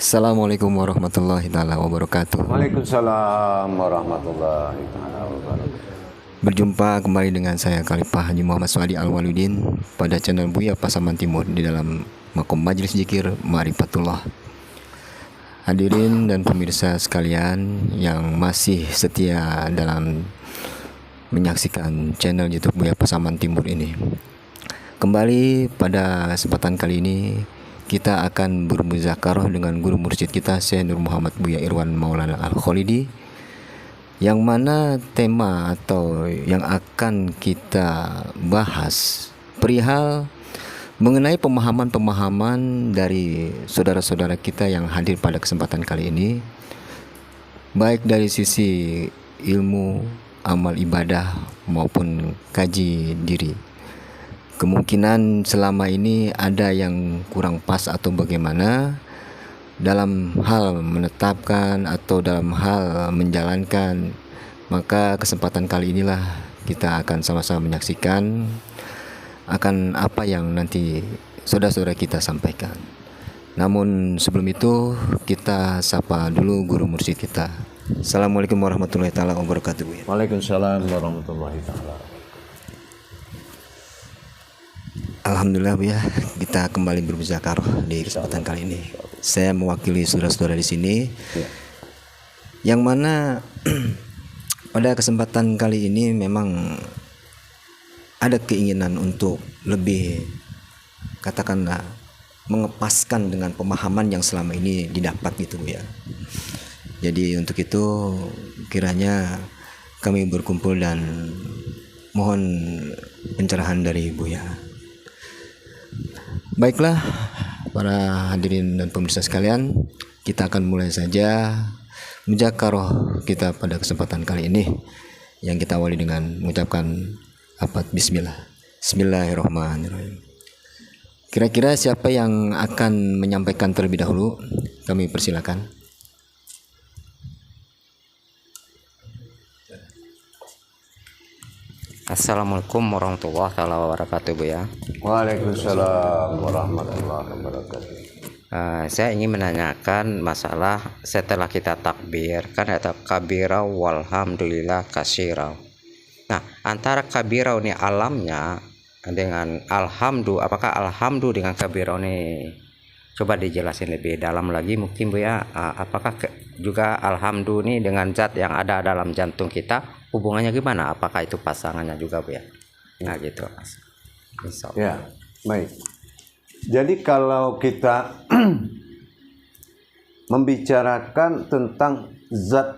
Assalamualaikum warahmatullahi taala wabarakatuh. Waalaikumsalam warahmatullahi taala wabarakatuh. Berjumpa kembali dengan saya Khalifah Haji Muhammad Suhadi Al-Waludin pada channel Buya Pasaman Timur di dalam Makom Majelis Zikir Ma'rifatullah. Hadirin dan pemirsa sekalian yang masih setia dalam menyaksikan channel YouTube Buya Pasaman Timur ini. Kembali pada kesempatan kali ini kita akan bermuzakarah dengan guru mursyid kita Syekh Nur Muhammad Buya Irwan Maulana Al-Khalidi, yang mana tema atau yang akan kita bahas perihal mengenai pemahaman-pemahaman dari saudara-saudara kita yang hadir pada kesempatan kali ini, baik dari sisi ilmu, amal ibadah maupun kaji diri. Kemungkinan selama ini ada yang kurang pas atau bagaimana dalam hal menetapkan atau dalam hal menjalankan, maka kesempatan kali inilah kita akan sama-sama menyaksikan akan apa yang nanti saudara-saudara kita sampaikan. Namun sebelum itu kita sapa dulu guru mursyid kita. Assalamualaikum warahmatullahi taala wabarakatuh. Waalaikumsalam warahmatullahi taala. Alhamdulillah Bu ya, kita kembali bermuzakarah di kesempatan kali ini. Saya mewakili saudara-saudara di sini, yang mana pada kesempatan kali ini memang ada keinginan untuk lebih, katakanlah, mengepaskan dengan pemahaman yang selama ini didapat gitu Bu ya. Jadi untuk itu kiranya kami berkumpul dan mohon pencerahan dari Bu ya. Baiklah para hadirin dan pemirsa sekalian, kita akan mulai saja muzakarah kita pada kesempatan kali ini, yang kita awali dengan mengucapkan bismillah. Bismillahirrahmanirrahim. Kira-kira siapa yang akan menyampaikan terlebih dahulu? Kami persilakan. Assalamualaikum warahmatullahi wabarakatuh Bu ya. Waalaikumsalam warahmatullahi wabarakatuh. Saya ingin menanyakan masalah setelah kita takbir, kan ada kabirau walhamdulillah kasirau. Nah, antara kabirau ini alamnya dengan alhamdu, apakah alhamdu dengan kabirau ini coba dijelasin lebih dalam lagi mungkin Bu ya. Apakah juga alhamdu ini dengan zat yang ada dalam jantung kita, hubungannya gimana? Apakah itu pasangannya juga Bu ya? Nah gitu Mas. Ya, baik. Jadi kalau kita membicarakan tentang zat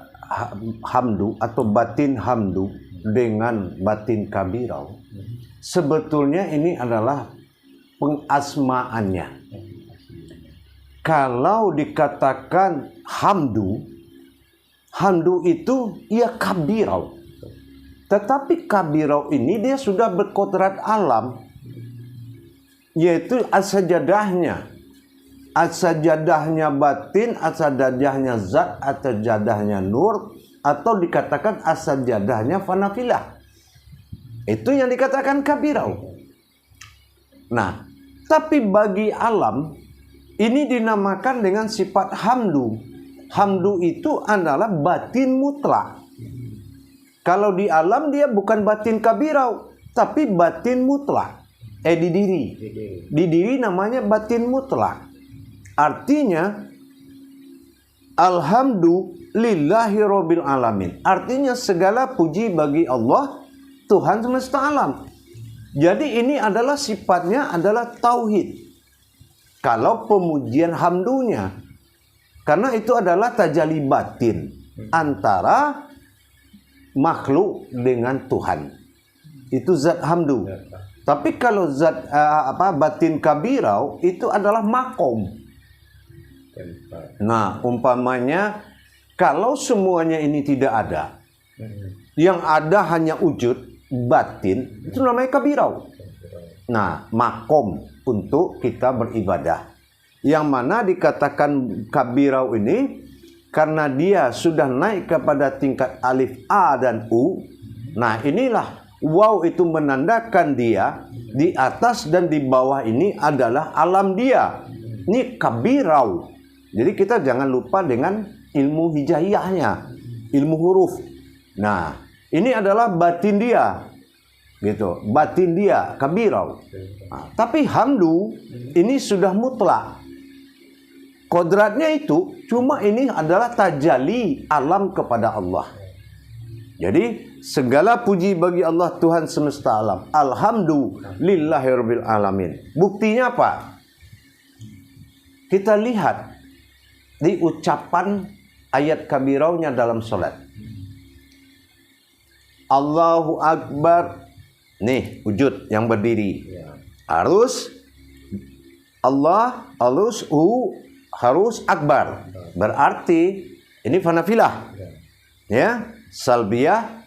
hamdu atau batin hamdu dengan batin kabirau, sebetulnya ini adalah pengasmaannya. Kalau dikatakan hamdu itu ia kabirau. Tetapi kabirau ini dia sudah berkodrat alam, yaitu as-sajadahnya. As-sajadahnya batin, as-sajadahnya zat, as-sajadahnya nur, atau dikatakan as-sajadahnya fanafilah. Itu yang dikatakan kabirau. Nah, tapi bagi alam ini dinamakan dengan sifat hamdu. Hamdu itu adalah batin mutlak. Kalau di alam dia bukan batin kabirau, tapi batin mutlak. Di diri. Di diri namanya batin mutlak. Artinya alhamdulillahi rabbil alamin. Artinya segala puji bagi Allah, Tuhan semesta alam. Jadi ini adalah sifatnya adalah tauhid. Kalau pemujian hamdunya, karena itu adalah tajalli batin antara makhluk dengan Tuhan. Itu zat hamdu. Tapi kalau zat batin kabirau itu adalah makom. Nah, umpamanya kalau semuanya ini tidak ada, yang ada hanya wujud batin, itu namanya kabirau. Nah, makom untuk kita beribadah. Yang mana dikatakan kabirau ini karena dia sudah naik kepada tingkat alif A dan U. Nah, inilah waw itu menandakan dia di atas dan di bawah ini adalah alam dia. Ini kabirau. Jadi kita jangan lupa dengan ilmu hijaiyahnya, ilmu huruf. Nah, ini adalah batin dia, gitu. Batin dia kabirau. Nah, tapi hamdu ini sudah mutlak. Kodratnya itu cuma ini adalah tajalli alam kepada Allah. Jadi segala puji bagi Allah Tuhan semesta alam. Alhamdulillahirabbil alamin. Buktinya apa? Kita lihat di ucapan ayat kabiraunya dalam salat. Allahu Akbar. Nih, wujud yang berdiri. Harus Allah, harus akbar. Berarti ini fanafilah. Ya, salbiyah,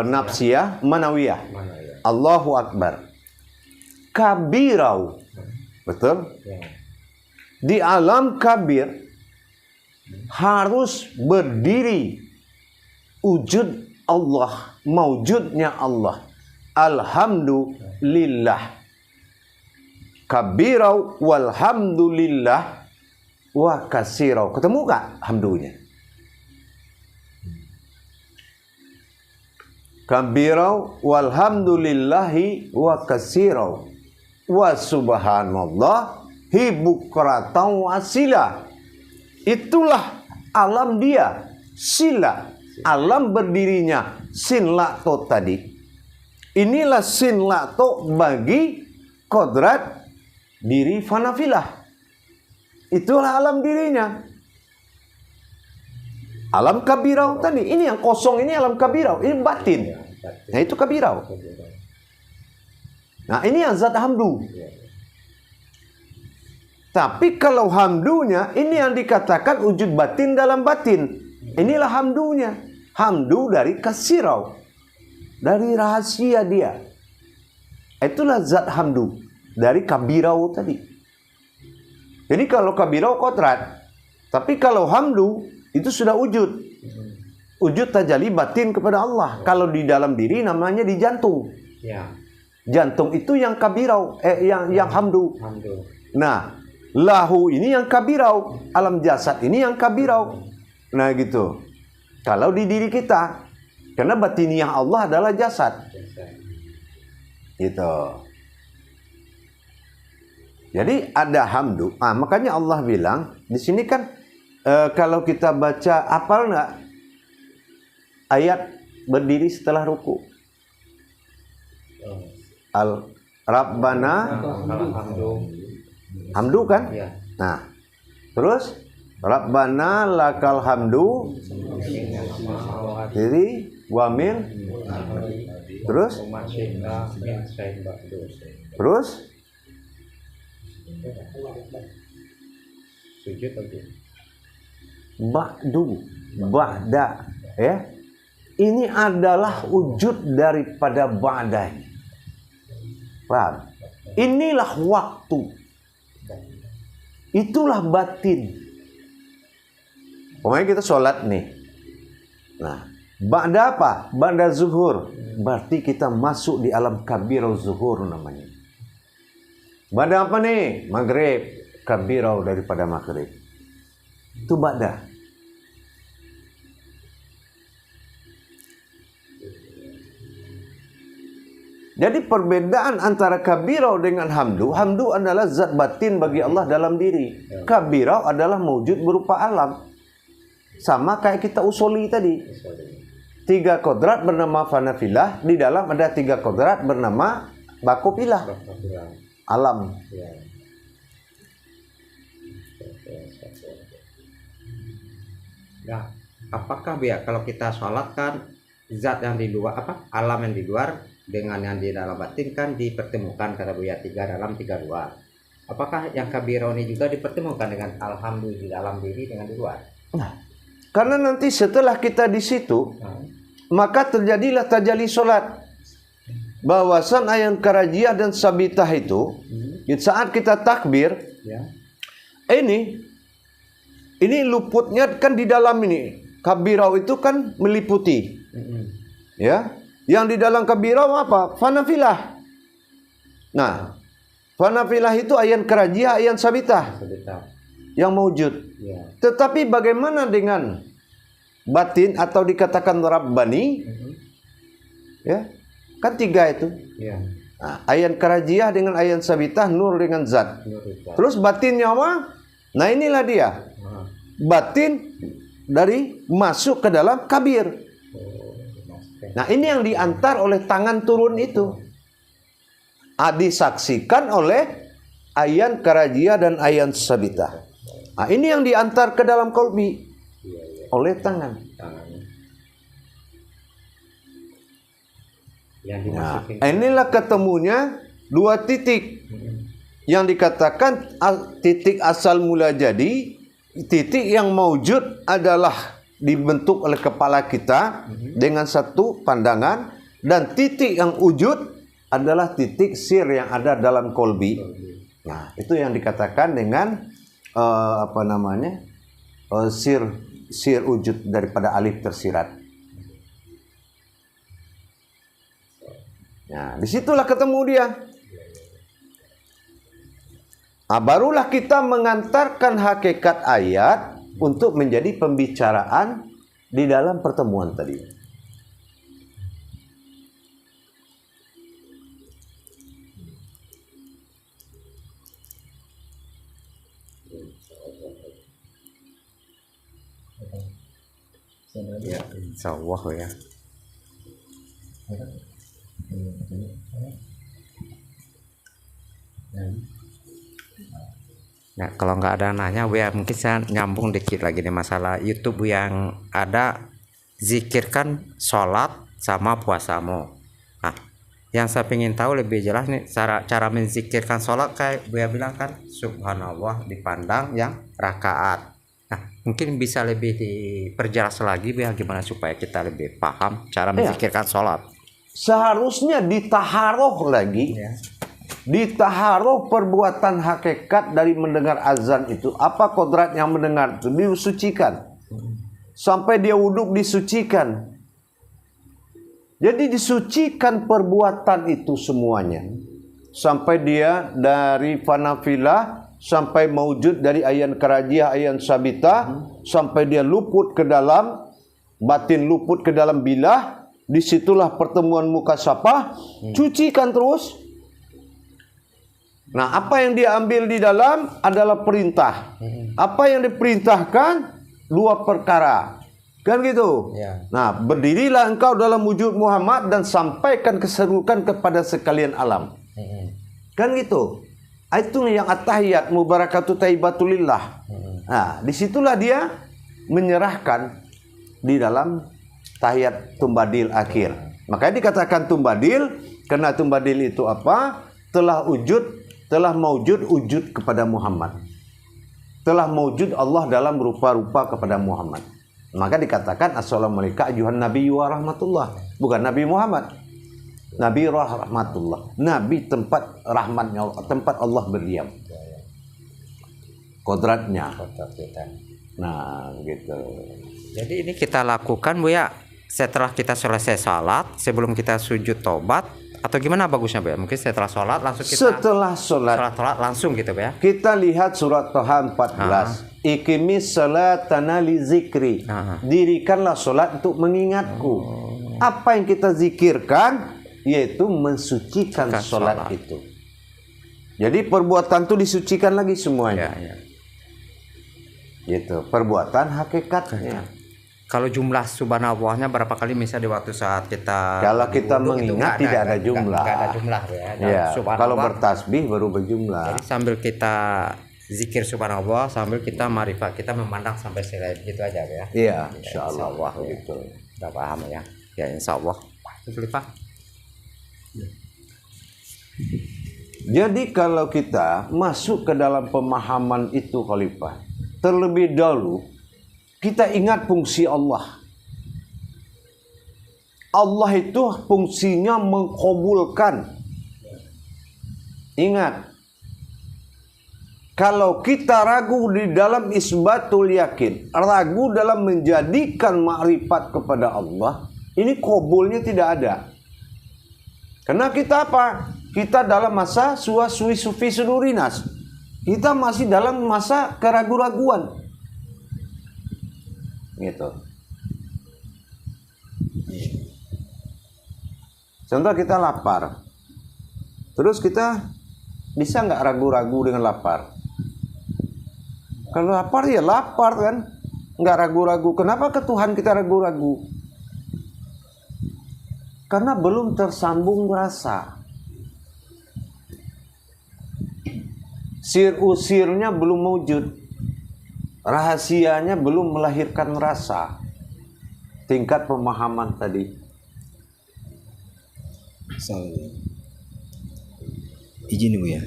nafsiyah, manawiyah. Allahu Akbar. Kabirau. Betul? Di alam kabir harus berdiri wujud Allah, maujudnya Allah. Alhamdulillah. Kabirau walhamdulillah wa kasirau. Ketemu gak hamdunya? Kabirau walhamdulillahi wa kasirau wa subhanallah hibukratan wasila. Itulah alam dia, sila, alam berdirinya sinlato tadi. Inilah sinlato bagi kodrat diri fanafilah. Itulah alam dirinya. Alam kabirau tadi, ini yang kosong ini alam kabirau, ini batin. Nah itu kabirau. Nah ini yang zat hamdu. Tapi kalau hamdunya ini yang dikatakan wujud batin dalam batin. Inilah hamdunya. Hamdu dari kasirau. Dari rahasia dia. Itulah zat hamdu. Dari kabirau tadi. Jadi kalau kabirau kodrat. Tapi kalau hamdu itu sudah wujud. Wujud tajalli batin kepada Allah. Kalau di dalam diri namanya di jantung. Jantung itu yang kabirau. Yang hamdu. Nah. Lahu ini yang kabirau, alam jasad ini yang kabirau. Nah gitu. Kalau di diri kita, karena batiniah Allah adalah jasad. Gitu. Jadi ada hamdu. Makanya Allah bilang di sini kan kalau kita baca apal nggak ayat berdiri setelah ruku. Rabbana hamdu kan? Nah, terus Rabbana lakal hamdu. Jadi wamil. Terus ba'da ya. Ini adalah wujud daripada ba'da. Paham? Inilah waktu. Itulah batin. Pokoknya kita sholat nih. Nah, ba'da apa? Ba'da zuhur. Berarti kita masuk di alam kabirau zuhur namanya. Ba'da apa nih? Maghrib. Kabirau daripada maghrib. Itu ba'da. Jadi perbedaan antara kabirau dengan hamdu. Hamdu adalah zat batin bagi Allah dalam diri. Kabirau adalah mewujud berupa alam. Sama kayak kita usuli tadi. 3 kodrat bernama fanafilah. Di dalam ada 3 kodrat bernama bakopilah. Alam. Nah, apakah biar kalau kita sholat kan zat yang di luar alam yang di luar dengan yang di dalam batin kan dipertemukan kata Buya 3 dalam 3 luar. Apakah yang kabirau ini juga dipertemukan dengan alhamdulillah di dalam diri dengan di luar? Nah, karena nanti setelah kita di situ, maka terjadilah tajalli solat. Bahwasan ayat karajiah dan sabitah itu, di saat kita takbir, ini luputnya kan di dalam ini. Kabirau itu kan meliputi, ya. Yang di dalam kabirau apa? Fanafilah. Nah, fanafilah itu ayat karajiah, ayat sabitah. yang maujud. Tetapi bagaimana dengan batin atau dikatakan Rabbani? Ya, kan 3 itu. Nah, ayan karajiyah dengan ayan sabitah, nur dengan zat. Terus batinnya apa? Nah inilah dia. Batin dari masuk ke dalam kabir. Nah ini yang diantar oleh tangan turun itu. Disaksikan oleh ayan karajiyah dan ayan sabitah. Nah ini yang diantar ke dalam kolbi oleh tangan. Nah, inilah ketemunya 2 titik yang dikatakan titik asal mula jadi, titik yang maujud adalah dibentuk oleh kepala kita dengan satu pandangan, dan titik yang wujud adalah titik sir yang ada dalam kolbi. Nah itu yang dikatakan dengan sir wujud daripada alif tersirat. Nah, disitulah ketemu dia. Nah, barulah kita mengantarkan hakikat ayat untuk menjadi pembicaraan di dalam pertemuan tadi. Ya, insyaallah ya. Nah, kalau nggak ada nanya, Bu ya, mungkin saya nyambung dikit lagi nih masalah YouTube yang ada zikirkan sholat sama puasamu. Nah, yang saya ingin tahu lebih jelas nih cara menzikirkan sholat, kayak Bu ya bilang kan, subhanallah dipandang yang rakaat. Nah, mungkin bisa lebih diperjelas lagi Bu ya, gimana supaya kita lebih paham cara menzikirkan sholat. Seharusnya ditaharoh lagi. Ditaharoh perbuatan hakikat dari mendengar azan itu. Apa kodrat yang mendengar itu? Disucikan. Sampai dia wuduk disucikan. Jadi disucikan perbuatan itu semuanya. Sampai dia dari fanafilah, sampai maujud dari ayan karajiyah, ayan sabitah, sampai dia luput ke dalam, batin luput ke dalam bilah. Disitulah pertemuan mukasafah. Cucikan terus. Nah, apa yang dia ambil di dalam adalah perintah. Apa yang diperintahkan? 2 perkara. Kan gitu? Nah, berdirilah engkau dalam wujud Muhammad dan sampaikan keserukan kepada sekalian alam. Kan gitu? Itu yang at-tahiyat mubarakatuh taibatulillah. Nah, disitulah dia menyerahkan di dalam tahiyat tumbadil akhir. Makanya dikatakan tumbadil, karena tumbadil itu apa? Telah maujud wujud kepada Muhammad. Telah maujud Allah dalam rupa-rupa kepada Muhammad. Maka dikatakan assalamualaikum ayuhan nabi wa rahmatullah. Bukan Nabi Muhammad. Nabi rahmatullah. Nabi tempat rahmatnya Allah, tempat Allah berdiam. Kodratnya. Nah, gitu. Jadi ini kita lakukan Bu ya setelah kita selesai salat, sebelum kita sujud tobat, atau gimana bagusnya Bu ya? Mungkin setelah sholat langsung kita setelah sholat langsung gitu Bu ya. Kita lihat surat Toha 14. Iqimis salatana li zikri. Dirikanlah sholat untuk mengingatku. Apa yang kita zikirkan? Yaitu mensucikan sholat itu. Jadi perbuatan itu disucikan lagi semuanya. Gitu, perbuatan hakikatnya. Kalau jumlah subhanallahnya berapa kali misalnya di waktu saat kita kalau kita mengingat tidak ada jumlah. Tidak ada jumlah ya. Kalau bertasbih baru berjumlah. Jadi sambil kita zikir subhanallah, sambil kita marifat, kita memandang sampai selesai gitu aja ya. Iya, insyaallah gitu. Udah paham ya. Ya insyaallah. Itu Pak. Jadi kalau kita masuk ke dalam pemahaman itu Khalifah, terlebih dahulu kita ingat fungsi Allah. Allah itu fungsinya mengkabulkan. Ingat, kalau kita ragu di dalam isbatul yakin, ragu dalam menjadikan makrifat kepada Allah, ini kabulnya tidak ada. Karena kita apa? Kita dalam masa suwi sufi sudurinas. Kita masih dalam masa keraguan-raguan. Gitu. Contoh kita lapar. Terus kita bisa nggak ragu-ragu dengan lapar? Kalau lapar ya lapar kan. Nggak ragu-ragu. Kenapa ke Tuhan kita ragu-ragu? Karena belum tersambung rasa. Sir-usirnya belum wujud. Rahasianya belum melahirkan rasa. Tingkat pemahaman tadi. Izin Bu ya.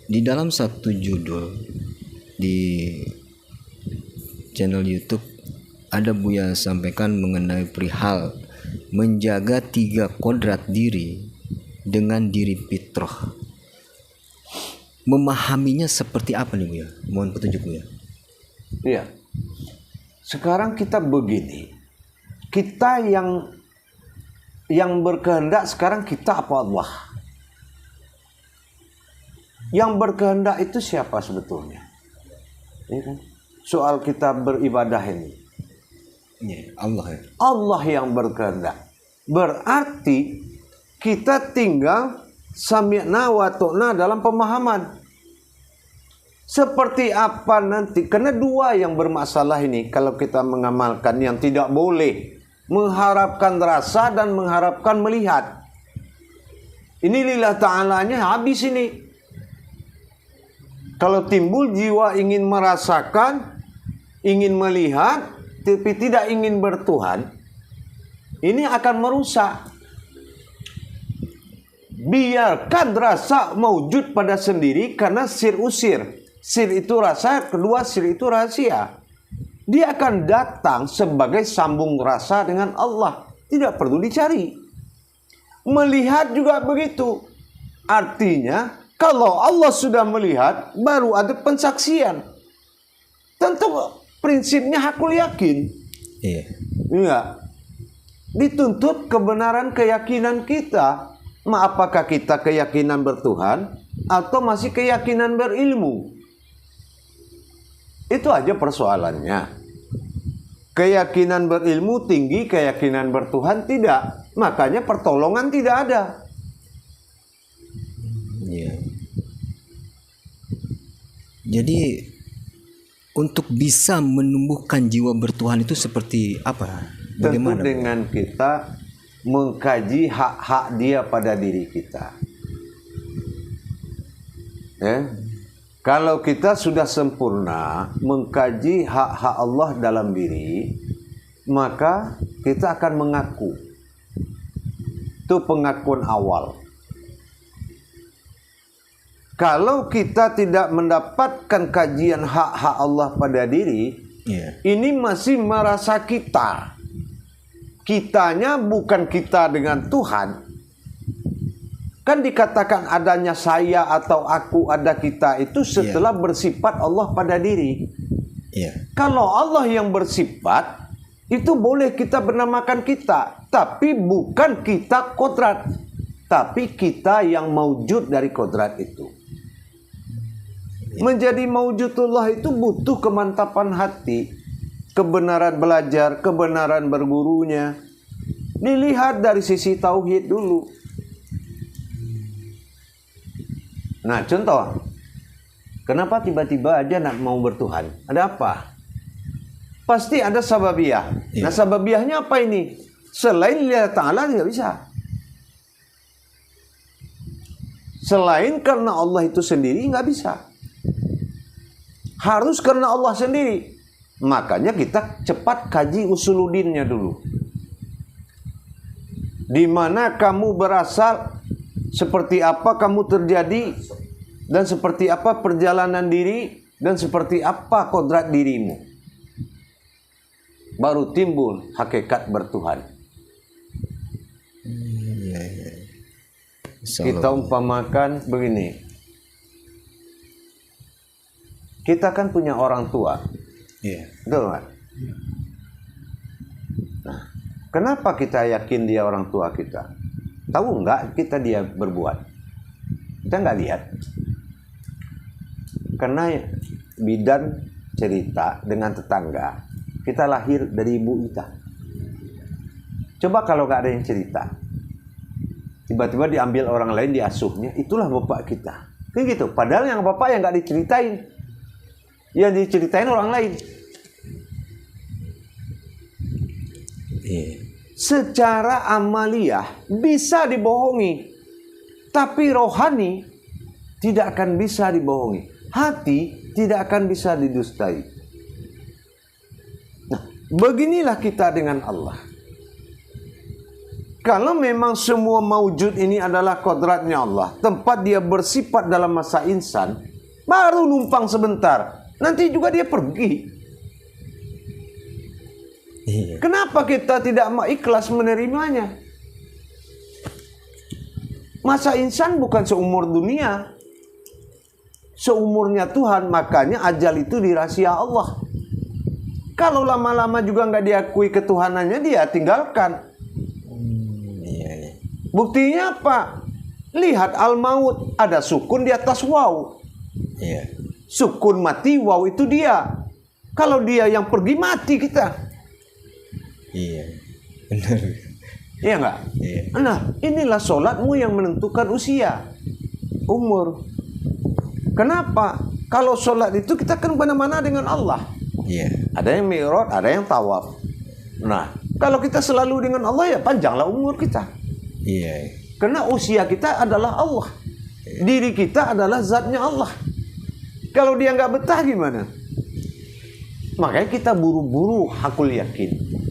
Di dalam satu judul di channel YouTube ada Buya sampaikan mengenai perihal menjaga 3 kodrat diri dengan diri fitrah. Memahaminya seperti apa nih Buya? Mohon petunjuk Buya. Iya. Sekarang kita begini. Kita yang berkehendak sekarang kita apa Allah? Yang berkehendak itu siapa sebetulnya? Ya kan? Soal kita beribadah ini. Ya, Allah ya. Allah yang berkehendak. Berarti kita tinggal sami'na wa ta'na dalam pemahaman. Seperti apa nanti? Karena 2 yang bermasalah ini kalau kita mengamalkan yang tidak boleh. Mengharapkan rasa dan mengharapkan melihat. Ini lillah ta'alanya habis ini. Kalau timbul jiwa ingin merasakan, ingin melihat, tapi tidak ingin bertuhan, ini akan merusak. Biarkan rasa mewujud pada sendiri karena sir usir. Sir itu rasa, kedua sir itu rahasia. Dia akan datang sebagai sambung rasa dengan Allah. Tidak perlu dicari. Melihat juga begitu. Artinya, kalau Allah sudah melihat, baru ada pensaksian. Tentu prinsipnya hakul yakin. Iya. Enggak. Dituntut kebenaran keyakinan kita. Apakah kita keyakinan bertuhan atau masih keyakinan berilmu? Itu aja persoalannya. Keyakinan berilmu tinggi, keyakinan bertuhan tidak. Makanya pertolongan tidak ada. Iya. Jadi untuk bisa menumbuhkan jiwa bertuhan itu seperti apa? Tentu Bagaimana? dengan kita mengkaji hak-hak dia pada diri kita. Ya. Kalau kita sudah sempurna mengkaji hak-hak Allah dalam diri, maka kita akan mengaku. Itu pengakuan awal. Kalau kita tidak mendapatkan kajian hak-hak Allah pada diri, ini masih merasa kita. Kitanya bukan kita dengan Tuhan. Kan dikatakan adanya saya atau aku, ada kita itu setelah bersifat Allah pada diri. Kalau Allah yang bersifat, itu boleh kita bernamakan kita. Tapi bukan kita kodrat. Tapi kita yang mewujud dari kodrat itu. Menjadi mewujudullah itu butuh kemantapan hati. Kebenaran belajar, kebenaran bergurunya. Dilihat dari sisi tauhid dulu. Nah contoh, kenapa tiba-tiba aja nak mau bertuhan? Ada apa? Pasti ada sababiyah. Nah sababiyahnya apa ini? Selain lillahi ta'ala tidak bisa. Selain karena Allah itu sendiri nggak bisa. Harus karena Allah sendiri. Makanya kita cepat kaji usuludinnya dulu. Di mana kamu berasal, seperti apa kamu terjadi, dan seperti apa perjalanan diri, dan seperti apa kodrat dirimu. Baru timbul hakikat bertuhan. Kita umpamakan begini. Kita kan punya orang tua. Betul kan? Nah, kenapa kita yakin dia orang tua kita? Tahu nggak kita dia berbuat? Kita nggak lihat. Karena bidan cerita dengan tetangga, kita lahir dari ibu kita. Coba kalau nggak ada yang cerita, tiba-tiba diambil orang lain diasuhnya, itulah bapak kita. Kayak gitu. Padahal yang bapak yang nggak diceritain, yang diceritain orang lain. Secara amaliyah bisa dibohongi, tapi rohani tidak akan bisa dibohongi. Hati tidak akan bisa didustai. Nah, beginilah kita dengan Allah. Kalau memang semua maujud ini adalah kodratnya Allah, tempat dia bersifat dalam masa insan, baru numpang sebentar, nanti juga dia pergi. Kenapa kita tidak ikhlas menerimanya? Masa insan bukan seumur dunia, seumurnya Tuhan, makanya ajal itu dirahasia Allah. Kalau lama-lama juga nggak diakui ketuhanannya, dia tinggalkan. Buktinya apa? Lihat al-maut, ada sukun di atas waw. Sukun mati, waw itu dia. Kalau dia yang pergi, mati kita. Iya, benar. Iya nggak? Iya. Nah, inilah sholatmu yang menentukan usia, umur. Kenapa? Kalau sholat itu kita kan mana-mana dengan Allah. Iya. Ada yang mi'raj, ada yang tawaf. Nah, kalau kita selalu dengan Allah, ya panjanglah umur kita. Iya. Karena usia kita adalah Allah. Diri kita adalah zatnya Allah. Kalau dia nggak betah gimana? Makanya kita buru-buru hakul yakin.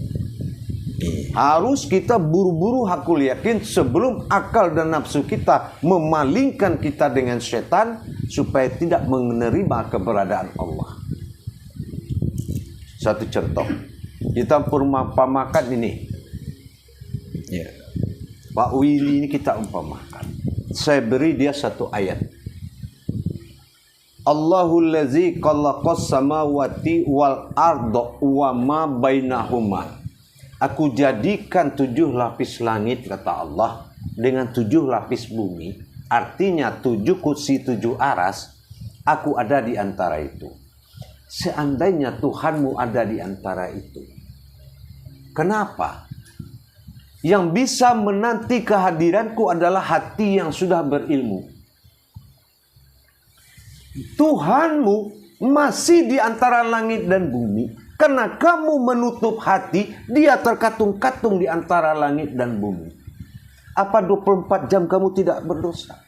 Harus kita buru-buru hakul yakin sebelum akal dan nafsu kita memalingkan kita dengan setan supaya tidak menerima keberadaan Allah. Satu contoh, kita umpamakan ini. Pak Willy ini kita umpamakan. Saya beri dia satu ayat. Allahul ladzi khalaqas samawati wal arda wa ma bainahuma. Aku jadikan 7 lapis langit, kata Allah, dengan 7 lapis bumi. Artinya 7 kursi 7 aras. Aku ada di antara itu. Seandainya Tuhanmu ada di antara itu, kenapa? Yang bisa menanti kehadiranku adalah hati yang sudah berilmu. Tuhanmu masih di antara langit dan bumi. Karena kamu menutup hati, dia terkatung-katung di antara langit dan bumi. Apa 24 jam kamu tidak berdosa?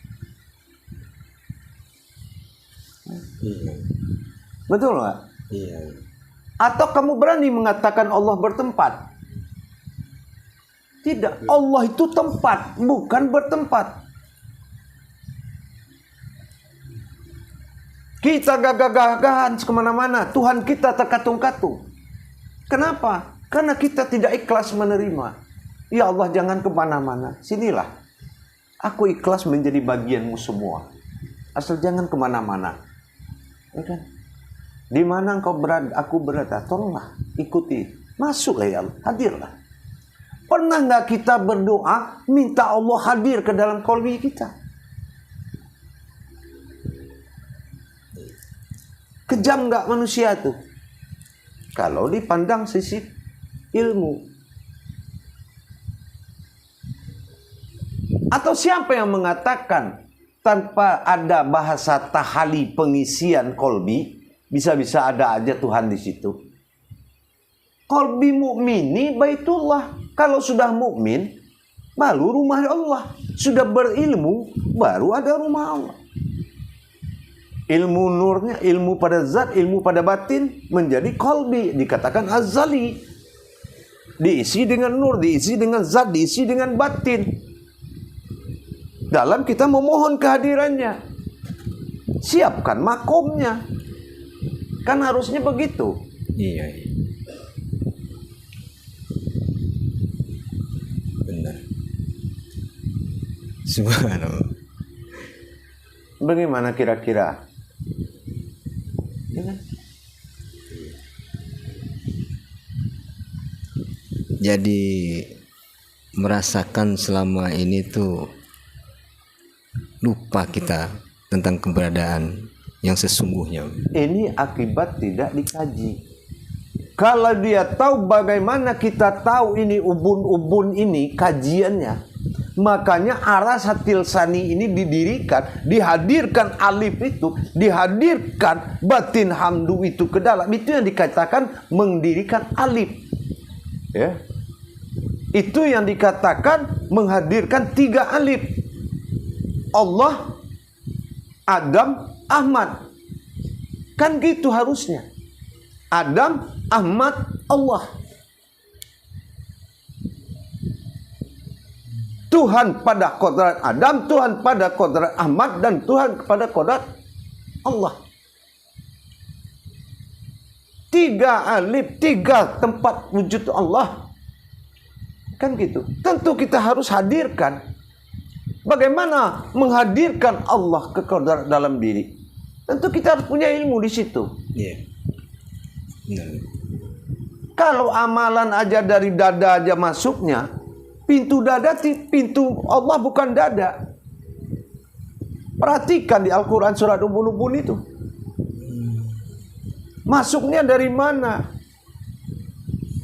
Betul nggak? Iya. Atau kamu berani mengatakan Allah bertempat? Tidak, Allah itu tempat, bukan bertempat. Kita gagah-gagahan kemana-mana, Tuhan kita terkatung-katung. Kenapa? Karena kita tidak ikhlas menerima. Ya Allah, jangan kemana-mana, sinilah. Aku ikhlas menjadi bagianmu semua. Asal jangan kemana-mana. Ya kan? Di mana engkau berada, aku berada, tolonglah, ikuti. Masuklah ya Allah, hadirlah. Pernah nggak kita berdoa, minta Allah hadir ke dalam qalbi kita? Kejam nggak manusia tuh? Kalau dipandang sisi ilmu. Atau siapa yang mengatakan tanpa ada bahasa tahali pengisian kolbi, bisa-bisa ada aja Tuhan di situ? Kolbi mukmini baitullah. Kalau sudah mukmin, baru rumah Allah. Sudah berilmu, baru ada rumah Allah. Ilmu nurnya, ilmu pada zat, ilmu pada batin menjadi kolbi, dikatakan azali. Diisi dengan nur, diisi dengan zat, diisi dengan batin. Dalam kita memohon kehadirannya. Siapkan makomnya. Kan harusnya begitu. Iya. Benar. Subhanallah. Bagaimana kira-kira? Jadi merasakan selama ini tuh lupa kita tentang keberadaan yang sesungguhnya. Ini akibat tidak dikaji. Kalau dia tahu bagaimana kita tahu ini ubun-ubun ini kajiannya, makanya arasatil sani ini didirikan, dihadirkan alif itu, dihadirkan batin hamdu itu ke dalam. Itu yang dikatakan mendirikan alif. Ya. Itu yang dikatakan menghadirkan 3 alif. Allah, Adam, Ahmad. Kan gitu harusnya. Adam, Ahmad, Allah. Tuhan pada kodrat Adam, Tuhan pada kodrat Ahmad, dan Tuhan pada kodrat Allah. 3 alif, 3 tempat wujud Allah. Kan gitu. Tentu kita harus hadirkan. Bagaimana menghadirkan Allah ke kodrat dalam diri? Tentu kita harus punya ilmu di situ. Iya. Benar. Kalau amalan aja dari dada aja masuknya, pintu dada, pintu Allah bukan dada. Perhatikan di Al-Quran surat Ubun-Ubun itu. Masuknya dari mana?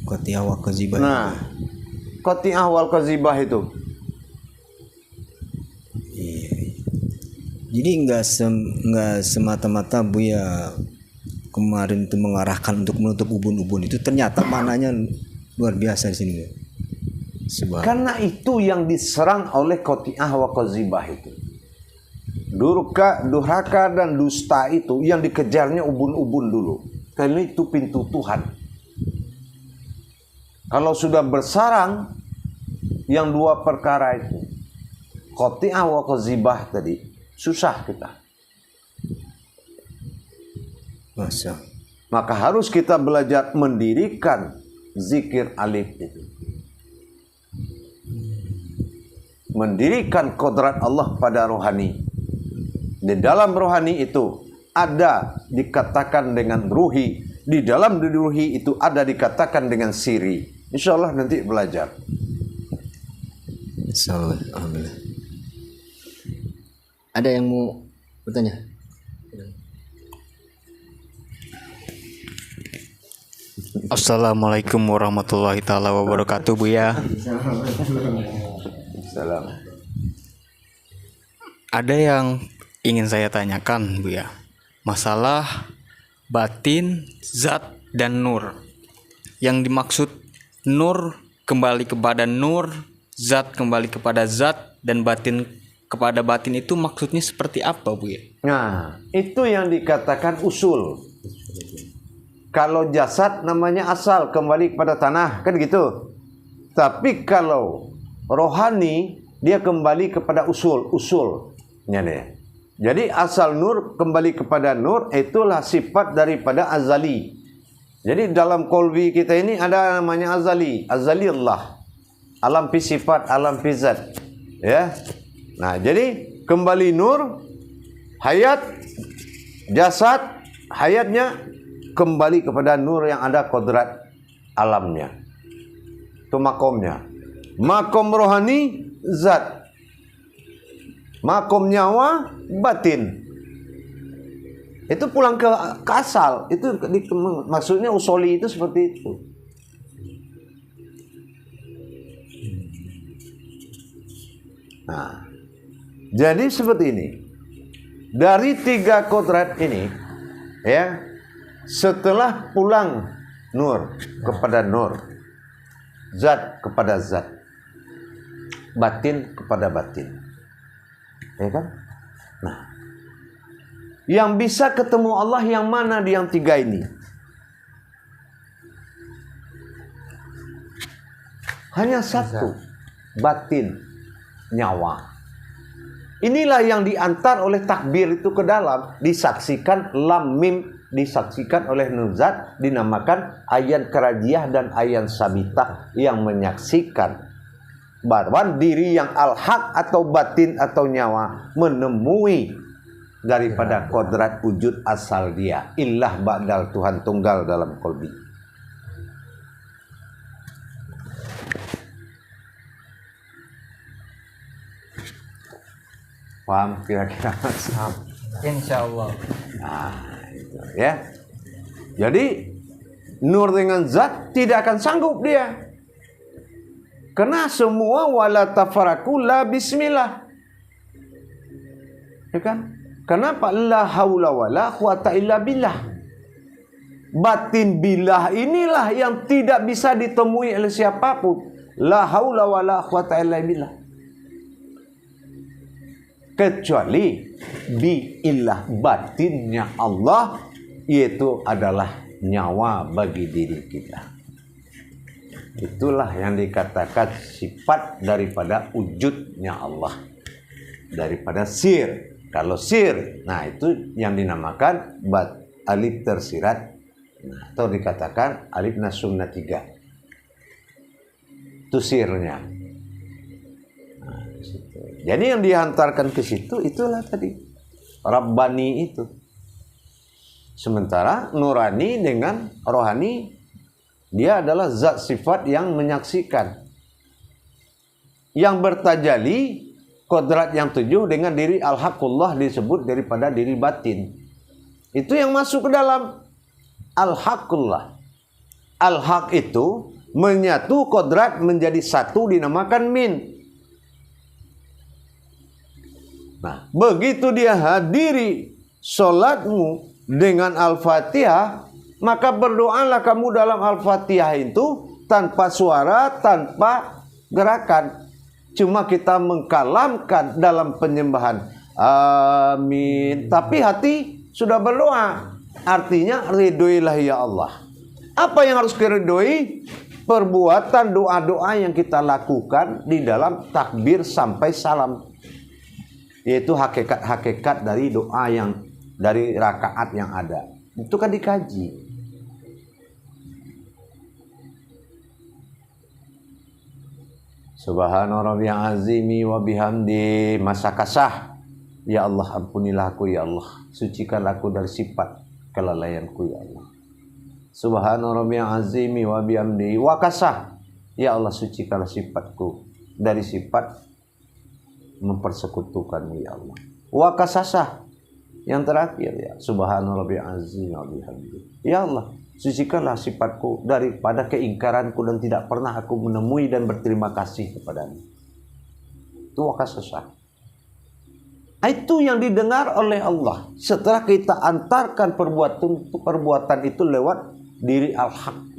Qati'ah wa kazibah. Nah, qati'ah wal kazibah itu. Iya. Jadi nggak semata-mata Buya kemarin itu mengarahkan untuk menutup ubun-ubun itu, ternyata maknanya luar biasa di sini. Karena itu yang diserang oleh qati'ah wa kazibah itu. Durhaka dan dusta itu yang dikejarnya ubun-ubun dulu. Karena itu pintu Tuhan. Kalau sudah bersarang yang 2 perkara itu, qati'ah wa kazibah tadi, susah kita. Masa. Maka harus kita belajar mendirikan zikir alif itu. Mendirikan kodrat Allah pada rohani. Di dalam rohani itu ada dikatakan dengan ruhi. Di dalam ruhi itu ada dikatakan dengan siri. Insya Allah nanti belajar. Insyaallah. Alhamdulillah. Ada yang mau bertanya? Assalamualaikum warahmatullahi taala wabarakatuh, Buya. Salam. Ada yang ingin saya tanyakan, Buya. Masalah batin, zat, dan nur. Yang dimaksud nur kembali kepada nur, zat kembali kepada zat, dan batin kepada batin itu maksudnya seperti apa, Buya? Nah, itu yang dikatakan usul. Kalau jasad namanya asal, kembali kepada tanah, kan gitu. Tapi kalau rohani, dia kembali kepada usulnya deh. Jadi asal nur kembali kepada nur, itulah sifat daripada azali. Jadi dalam kolbi kita ini ada namanya azali Allah. Alam fi sifat, alam fi zat. Ya. Nah, jadi kembali nur, hayat, jasad, hayatnya kembali kepada nur yang ada kodrat alamnya. Itu makomnya. Makom rohani, zat. Makom nyawa, batin. Itu pulang ke asal. Itu maksudnya usoli itu seperti itu. Nah, jadi seperti ini. Dari 3 kodrat ini, ya, setelah pulang nur kepada nur, zat kepada zat, batin kepada batin, ya kan? Nah, yang bisa ketemu Allah yang mana di yang 3 ini? Hanya satu, batin, nyawa. Inilah yang diantar oleh takbir itu ke dalam, disaksikan lam mim, disaksikan oleh nuzat, dinamakan ayan kerajiah dan ayan sabitah, yang menyaksikan bahwa diri yang al-haq atau batin atau nyawa menemui daripada kodrat wujud asal dia, illah ba'dal, Tuhan tunggal dalam kolbi. Paham kira-kira? Insya Allah. Nah, itu ya. Jadi nur dengan zat tidak akan sanggup dia. Karena semua wala tafaraku la bismillah. Ya kan? Kenapa? La haula wala quwata illa billah. Batin billah inilah yang tidak bisa ditemui oleh siapapun. La haula wala quwata illa billah. Kecuali biillah, batinnya Allah, yaitu adalah nyawa bagi diri kita. Itulah yang dikatakan sifat daripada wujudnya Allah, daripada sir. Kalau sir, nah itu yang dinamakan alif tersirat, nah, atau dikatakan alif nasumna 3. Itu sirnya. Nah, jadi yang dihantarkan ke situ itulah tadi Rabbani itu. Sementara nurani dengan rohani, dia adalah zat sifat yang menyaksikan, yang bertajali kodrat yang 7 dengan diri al-haqullah disebut daripada diri batin. Itu yang masuk ke dalam al-haqullah. Al-haq itu menyatu kodrat menjadi satu dinamakan min. Nah, begitu dia hadiri solatmu dengan Al-Fatihah, maka berdoalah kamu dalam Al-Fatihah itu tanpa suara, tanpa gerakan. Cuma kita mengkalamkan dalam penyembahan. Amin. Tapi hati sudah berdoa. Artinya ridhoilah ya Allah. Apa yang harus diridhoi? Perbuatan doa-doa yang kita lakukan di dalam takbir sampai salam. Yaitu hakikat-hakikat dari doa yang dari rakaat yang ada. Itu kan dikaji. Subhana rabbiyal azimi wa bihamdi, masa kasah. Ya Allah, ampunilah aku ya Allah. Sucikan aku dari sifat kelalaianku ya Allah. Subhana rabbiyal azimi wa bihamdi wa kasah. Ya Allah, sucikanlah sifatku dari sifat mempersekutukanmu ya Allah. Wa kasasah, yang terakhir ya, subhana rabbiyal azim wa bihamdi. Ya Allah, sucikanlah sifatku daripada keingkaranku dan tidak pernah aku menemui dan berterima kasih kepadamu. Itu wa kasasah. Itu yang didengar oleh Allah setelah kita antarkan perbuatan itu lewat diri al-haq.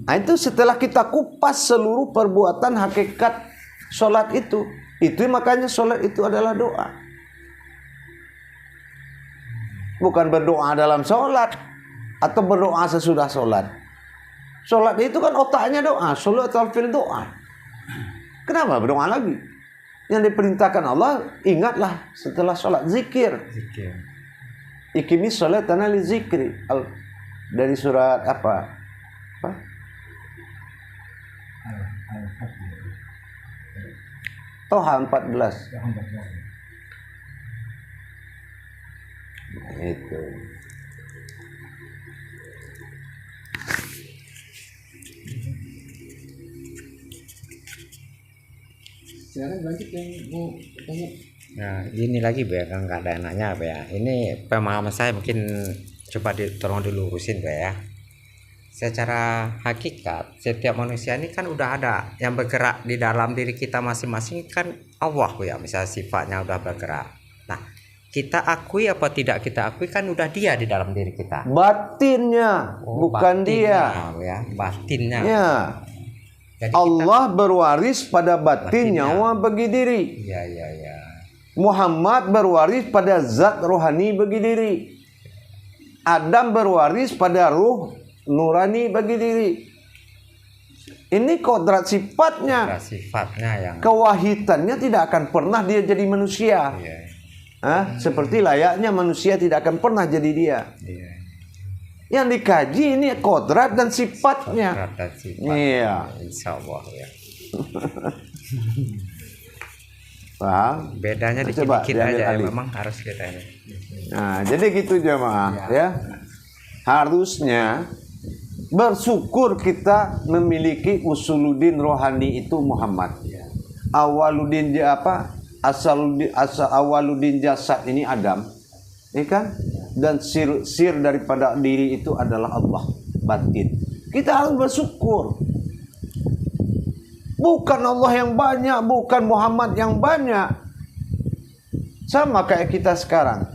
Nah, itu setelah kita kupas seluruh perbuatan hakikat sholat itu makanya sholat itu adalah doa. Bukan berdoa dalam sholat atau berdoa sesudah sholat. Sholat itu kan otaknya doa, sholat fil doa. Kenapa berdoa lagi? Yang diperintahkan Allah, ingatlah setelah sholat zikir. Ikimis sholat tanah li zikri. Dari surat apa? Toha 14. Nah, itu. Sekarang lanjut yang mau tanya. Nah, ini lagi Be, nggak ada enaknya Be ya. Ini pemahaman saya mungkin coba tolong dilurusin Be ya. Secara hakikat setiap manusia ini kan udah ada yang bergerak di dalam diri kita masing-masing kan Allah ya, misalnya sifatnya udah bergerak. Nah, kita akui apa tidak kita akui kan udah dia di dalam diri kita. Batinnya, bukan batinnya, dia. Ya, batinnya. Ya. Jadi Allah berwaris pada batin nyawa bagi diri. Ya. Muhammad berwaris pada zat rohani bagi diri. Adam berwaris pada ruh nurani bagi diri. Ini kodrat sifatnya. Yang kewahidannya tidak akan pernah dia jadi manusia. Seperti layaknya manusia tidak akan pernah jadi dia. Yang dikaji ini kodrat dan sifatnya. Iya. Insya Allah ya. Paham? Bedanya dikit-dikit aja ya, memang harus kita ini. Nah, jadi gitu jemaah ya. Harusnya bersyukur kita memiliki usuluddin rohani itu Muhammad. Awaluddin asal awaludin jasad ini Adam, ya kan? Dan sir daripada diri itu adalah Allah, batin. Kita harus bersyukur. Bukan Allah yang banyak, bukan Muhammad yang banyak. Sama kayak kita sekarang.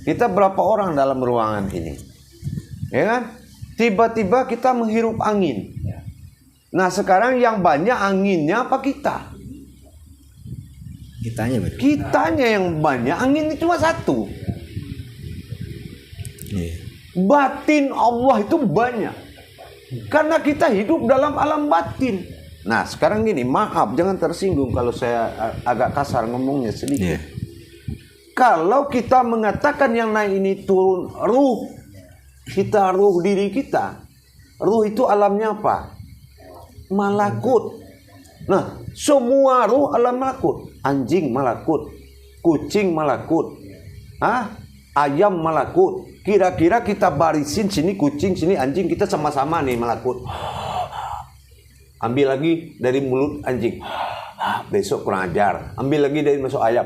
Kita berapa orang dalam ruangan ini? Ya kan? Tiba-tiba kita menghirup angin. Nah, sekarang yang banyak anginnya apa kita? Kitanya yang banyak, angin itu cuma satu. Batin Allah itu banyak. Karena kita hidup dalam alam batin. Nah, sekarang gini, maaf jangan tersinggung kalau saya agak kasar ngomongnya sedikit. Kalau kita mengatakan yang naik ini turun ruh, kita ruh diri kita. Ruh itu alamnya apa? Malakut. Nah, semua ruh alam malakut. Anjing malakut, kucing malakut, ayam malakut. Kira-kira kita barisin sini kucing, sini anjing, kita sama-sama nih malakut. Ambil lagi dari mulut anjing, besok kurang ajar. Ambil lagi dari masuk ayam,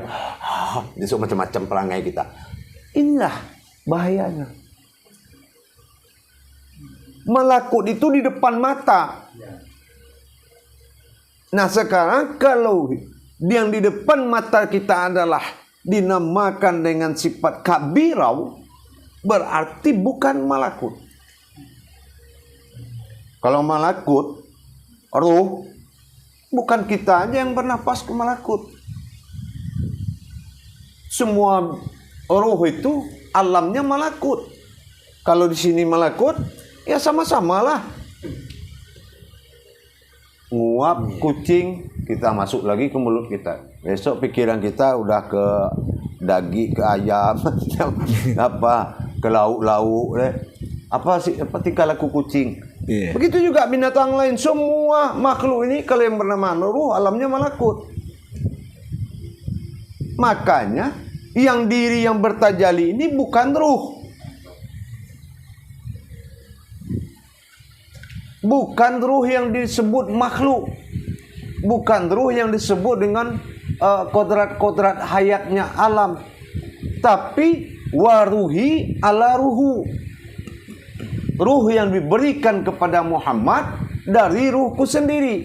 besok macam-macam perangai kita. Inilah bahayanya. Malakut itu di depan mata. Nah, sekarang kalau yang di depan mata kita adalah dinamakan dengan sifat kabirau, berarti bukan malakut. Kalau malakut, ruh, bukan kita aja yang bernafas ke malakut. Semua ruh itu alamnya malakut. Kalau di sini malakut, ya sama-samalah. Nguap kucing, kita masuk lagi ke mulut kita. Besok pikiran kita udah ke daging, ke ayam, apa, ke lauk-lauk, apa sih, apa tingkah laku kucing. Begitu juga binatang lain, semua makhluk ini kalau yang bernama ruh, alamnya malakut. Makanya yang diri yang bertajali ini bukan ruh. Bukan ruh yang disebut makhluk. Bukan ruh yang disebut dengan kodrat-kodrat hayatnya alam. Tapi waruhi ala ruhu. Ruh yang diberikan kepada Muhammad dari ruhku sendiri.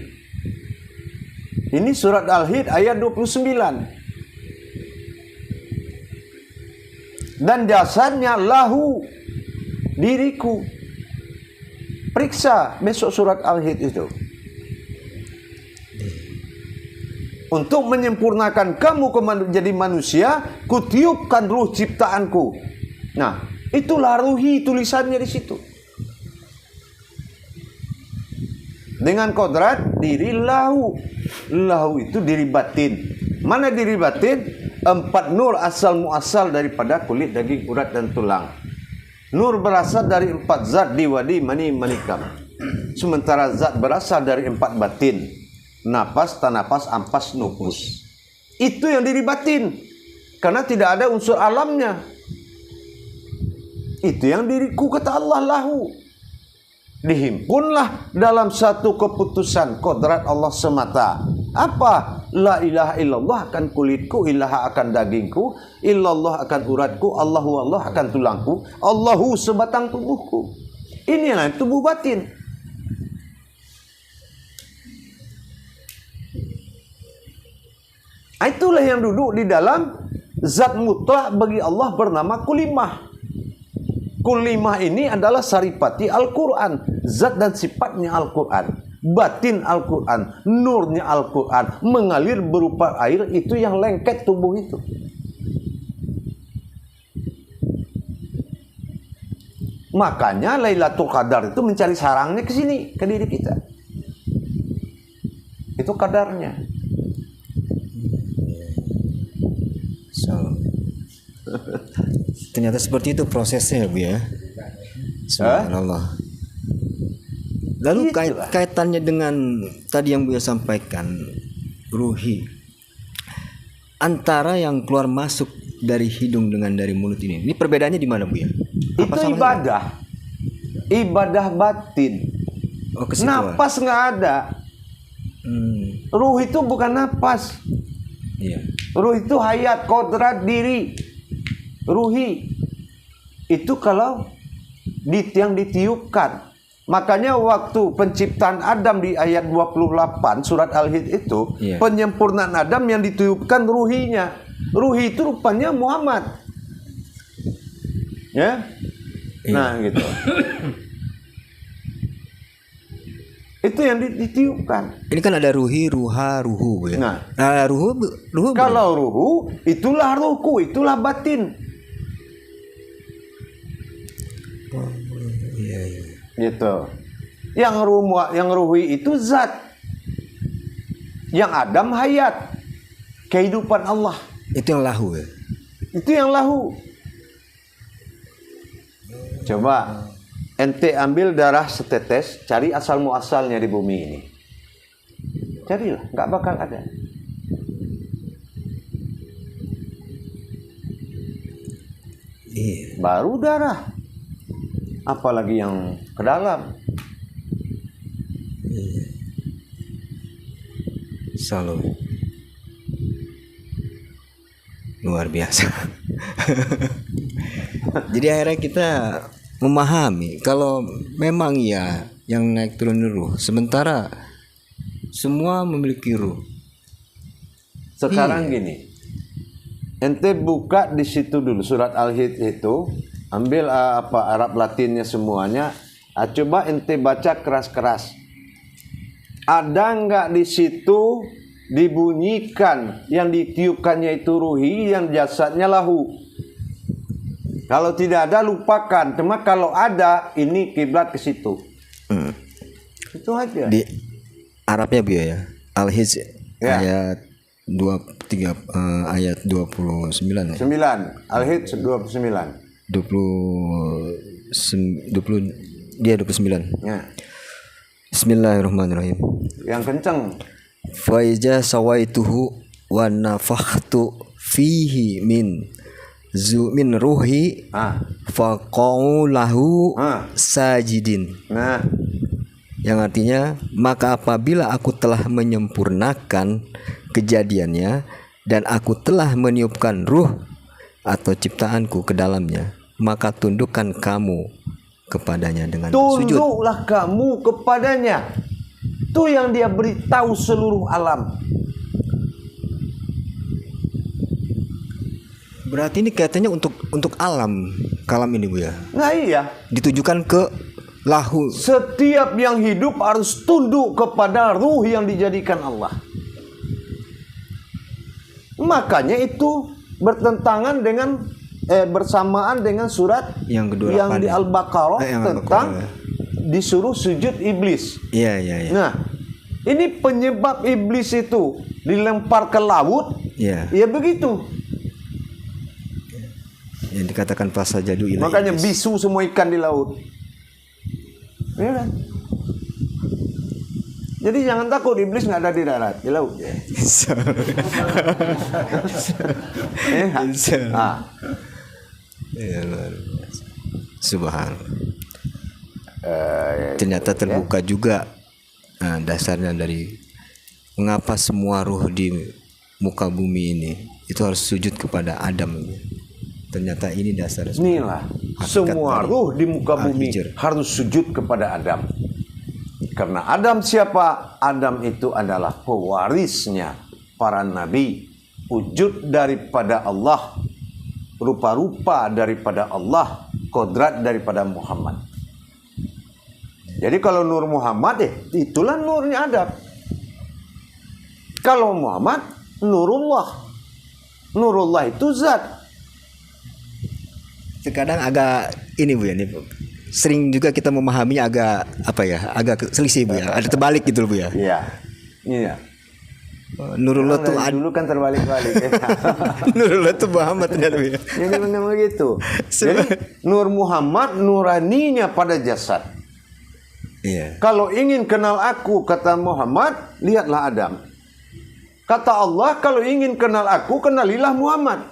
Ini surat Al-Hid ayat 29. Dan jasadnya lahu, diriku. Periksa besok surat Al-Hid itu. Untuk menyempurnakan kamu menjadi manusia, kutiupkan ruh ciptaanku. Nah, itulah ruhi tulisannya di situ. Dengan kodrat diri lahu. Lahu itu diri batin. Mana diri batin? 4 nur asal muasal daripada kulit, daging, urat dan tulang. Nur berasal dari 4 zat di wadi, mani, manikam. Sementara zat berasal dari 4 batin. Napas, tanapas, ampas, nufus. Itu yang diri batin. Karena tidak ada unsur alamnya. Itu yang diriku, kata Allah, lahu. Dihimpunlah dalam satu keputusan kodrat Allah semata. Apa? La ilaha illallah akan kulitku, ilaha akan dagingku, illallah akan uratku, Allahu Allah akan tulangku, Allahu sebatang tubuhku. Inilah tubuh batin. Itulah yang duduk di dalam zat mutlak bagi Allah bernama kulimah. Kulimah ini adalah saripati Al-Quran, zat dan sifatnya Al-Quran, batin Al-Quran, nurnya Al-Quran, mengalir berupa air, itu yang lengket tubuh itu. Makanya Lailatul Qadar itu mencari sarangnya ke sini, ke diri kita. Itu kadarnya. Ternyata seperti itu prosesnya, Bu ya. Subhanallah. Lalu kaitannya dengan tadi yang Buya sampaikan, ruhi. Antara yang keluar masuk dari hidung dengan dari mulut ini perbedaannya di mana, Buya? Itu ibadah. Ibadah batin. Napas nggak ada. Ruh itu bukan napas. Iya. Ruh itu hayat, kodrat diri. Ruhi. Itu kalau yang ditiupkan. Makanya waktu penciptaan Adam di ayat 28 surat Al-Hijr itu, penyempurnaan Adam yang ditiupkan ruhinya. Ruhi itu rupanya Muhammad. Ya. Nah, gitu. Itu yang ditiupkan. Ini kan ada ruhi, ruha, ruhu ya. Nah, ruhu kalau ruhu itulah ruhku, itulah batin. Iya. Gitu. Yang ruhi itu zat. Yang Adam hayat. Kehidupan Allah. Itu yang lahu ya. Itu yang lahu. Coba ente ambil darah setetes, cari asal muasalnya di bumi ini. Carilah, nggak bakal ada. Iya. Baru darah. Apalagi yang ke dalam. Selalu luar biasa. Jadi akhirnya kita memahami kalau memang ya yang naik turun ruh, sementara semua memiliki ruh. Sekarang gini, ente buka di situ dulu surat Al-Hijr itu, ambil Arab Latinnya semuanya, coba ente baca keras-keras. Ada nggak di situ dibunyikan yang ditiupkannya itu ruhi, yang jasadnya lahu? Kalau tidak ada lupakan. Cuma kalau ada, ini kiblat ke situ. Itu aja. Di Arabnya ya. Al-Hijr Ya. ayat 23 ayat 29 ya. 9. Al-Hijr 29. 20 dia 29. Ya. Bismillahirrahmanirrahim. Yang kenceng. Fa iza sawaituhu wa nafakhtu fihi min ruhi faqau lahu sajidin. Nah, yang artinya maka apabila aku telah menyempurnakan kejadiannya dan aku telah meniupkan ruh atau ciptaanku ke dalamnya, maka tundukkan kamu kepadanya dengan sujud. tunduklah kamu kepadanya. Itu yang dia beritahu seluruh alam. Berarti ini kaitannya untuk alam kalam ini Bu ya. Nah iya, Ditujukan ke lahu. setiap yang hidup harus tunduk kepada ruh yang dijadikan Allah. Makanya itu bertentangan dengan bersamaan dengan surat yang kedua yang di Al-Baqarah tentang disuruh sujud iblis. Iya. Nah, ini penyebab iblis itu dilempar ke laut. Iya. Ya begitu. Yang dikatakan fasajadu ila Makanya iblis. bisu semua ikan di laut. Ya kan? Jadi jangan takut, iblis nggak ada di darat, di laut. Ya, luar biasa. Subhanallah. Ternyata terbuka juga dasarnya dari mengapa semua ruh di muka bumi ini itu harus sujud kepada Adam. Ternyata ini dasar. Inilah semua ruh di muka bumi harus sujud kepada Adam. Karena Adam siapa? Adam itu adalah pewarisnya para nabi, wujud daripada Allah, rupa-rupa daripada Allah, kodrat daripada Muhammad. Jadi kalau nur Muhammad itulah nurnya Adam. Kalau Muhammad nurullah. Nurullah itu zat. Terkadang agak ini Bu ya, ini sering juga kita memahami agak agak selisih Bu ya, ada terbalik gitu Bu ya. Iya. Nurullah tuh dulu kan terbalik-balik ya. Nurullah tuh Muhammad ternyata Bu ya. Jadi memang begitu. Jadi Nur Muhammad nuraninya pada jasad. Iya. Kalau ingin kenal aku, kata Muhammad, lihatlah Adam. Kata Allah, kalau ingin kenal aku, kenalilah Muhammad.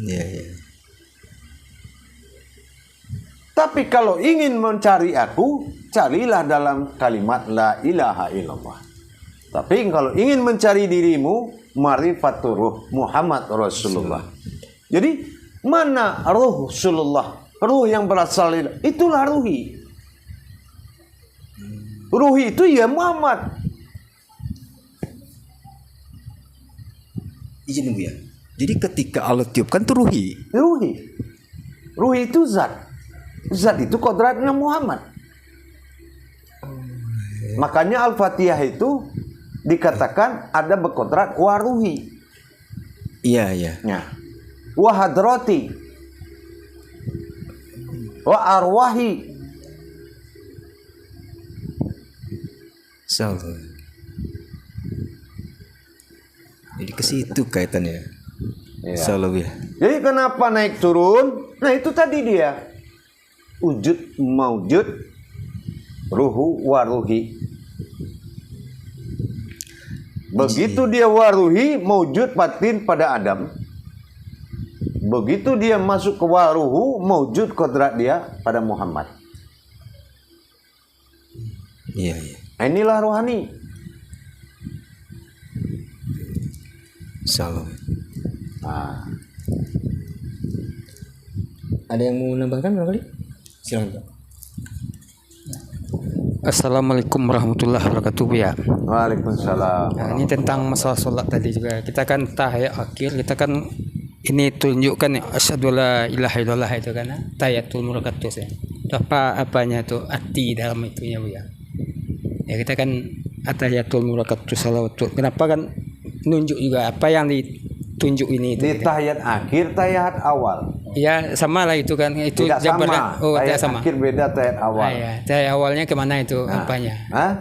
Iya. Tapi kalau ingin mencari aku, carilah dalam kalimat la ilaha illallah. Tapi kalau ingin mencari dirimu, marifatul ruh Muhammad Rasulullah. Jadi mana ruh Rasulullah? Ruh yang berasal dari itulah ruhi. Ruhi itu ya Muhammad. Izin Buya. Jadi ketika Allah tiupkan itu ruhi. Ruhi. Ruhi itu zat. Zat itu kodratnya Muhammad. Makanya Al-Fatihah itu dikatakan ada berkodrat waruhi. Iya, iya. Ya. Wa hadrati. Wa arwahi. Salah. Jadi ke situ kaitannya. Ya. Salah ya. Jadi kenapa naik turun? Nah itu tadi dia. Wujud maujud ruhu waruhi. Begitu dia waruhi maujud batin pada Adam. Begitu dia masuk ke waruhu maujud kodrat dia pada Muhammad. Iya, iya. Inilah rohani. Salah. Nah, Ada yang mau menambahkan barangkali? Silakan Pak. Assalamualaikum warahmatullahi wabarakatuh ya. Waalaikumsalam. Nah, ini tentang masalah sholat tadi juga. Kita kan tahiyat akhir, kita kan ini tunjukkan asyhadu la ilaha illallah itu kan tahiyatul murakatus ya. Apanya itu arti dalam itunya Bu ya. Ya kita kan tahiyatul murakatus salawatul. Kenapa kan nunjuk juga apa yang ditunjuk ini itu. Di tahiyat akhir, tahiyat awal. Ya sama lah itu kan itu Tidak sama. Oh Tahiyat tidak sama. akhir beda tahiyat awal. Ah, ya. Tahiyat awalnya kemana itu apanya? Hah?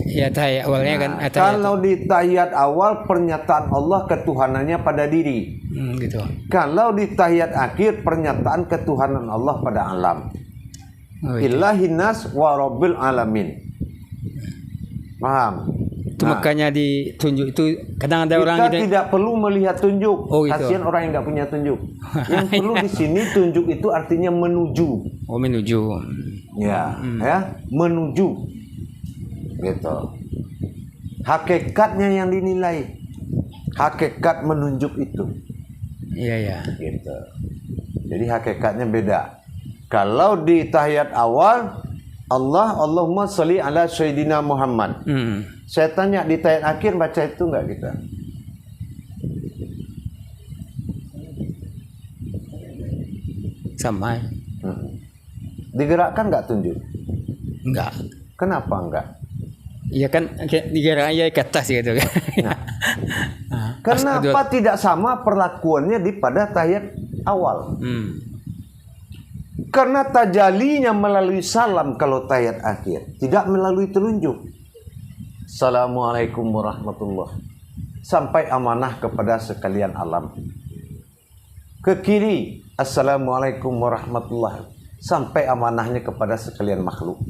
Ya tahiyat awalnya kan Kalau di tahiyat awal pernyataan Allah ketuhanannya pada diri. gitu. Kalau di tahiyat akhir pernyataan ketuhanan Allah pada alam. Oh, itu. Ilahinas wa rabbil alamin. Paham? Itu makanya ditunjuk itu kadang ada orang Kita gitu. tidak perlu melihat tunjuk. Oh, gitu. Kasihan orang yang nggak punya tunjuk. Yang perlu di sini tunjuk itu artinya menuju. Oh menuju. Ya, ya, menuju. Gitu. Hakikatnya yang dinilai. Hakikat menunjuk itu. Iya ya. Gitu. Jadi hakikatnya beda. Kalau di tahiyat awal Allahumma sholli ala sayyidina Muhammad. Saya tanya di tahiyat akhir baca itu enggak kita? Sama. Digerakkan enggak tunjuk? Enggak. Kenapa enggak? Iya kan digerak aja ke atas gitu kan. Kenapa tidak sama perlakuannya di pada tahiyat awal? Karena tajalinya melalui salam kalau tahiyat akhir, tidak melalui telunjuk. Assalamualaikum warahmatullahi. Sampai amanah kepada sekalian alam. Ke kiri, Assalamualaikum warahmatullahi. Sampai amanahnya kepada sekalian makhluk.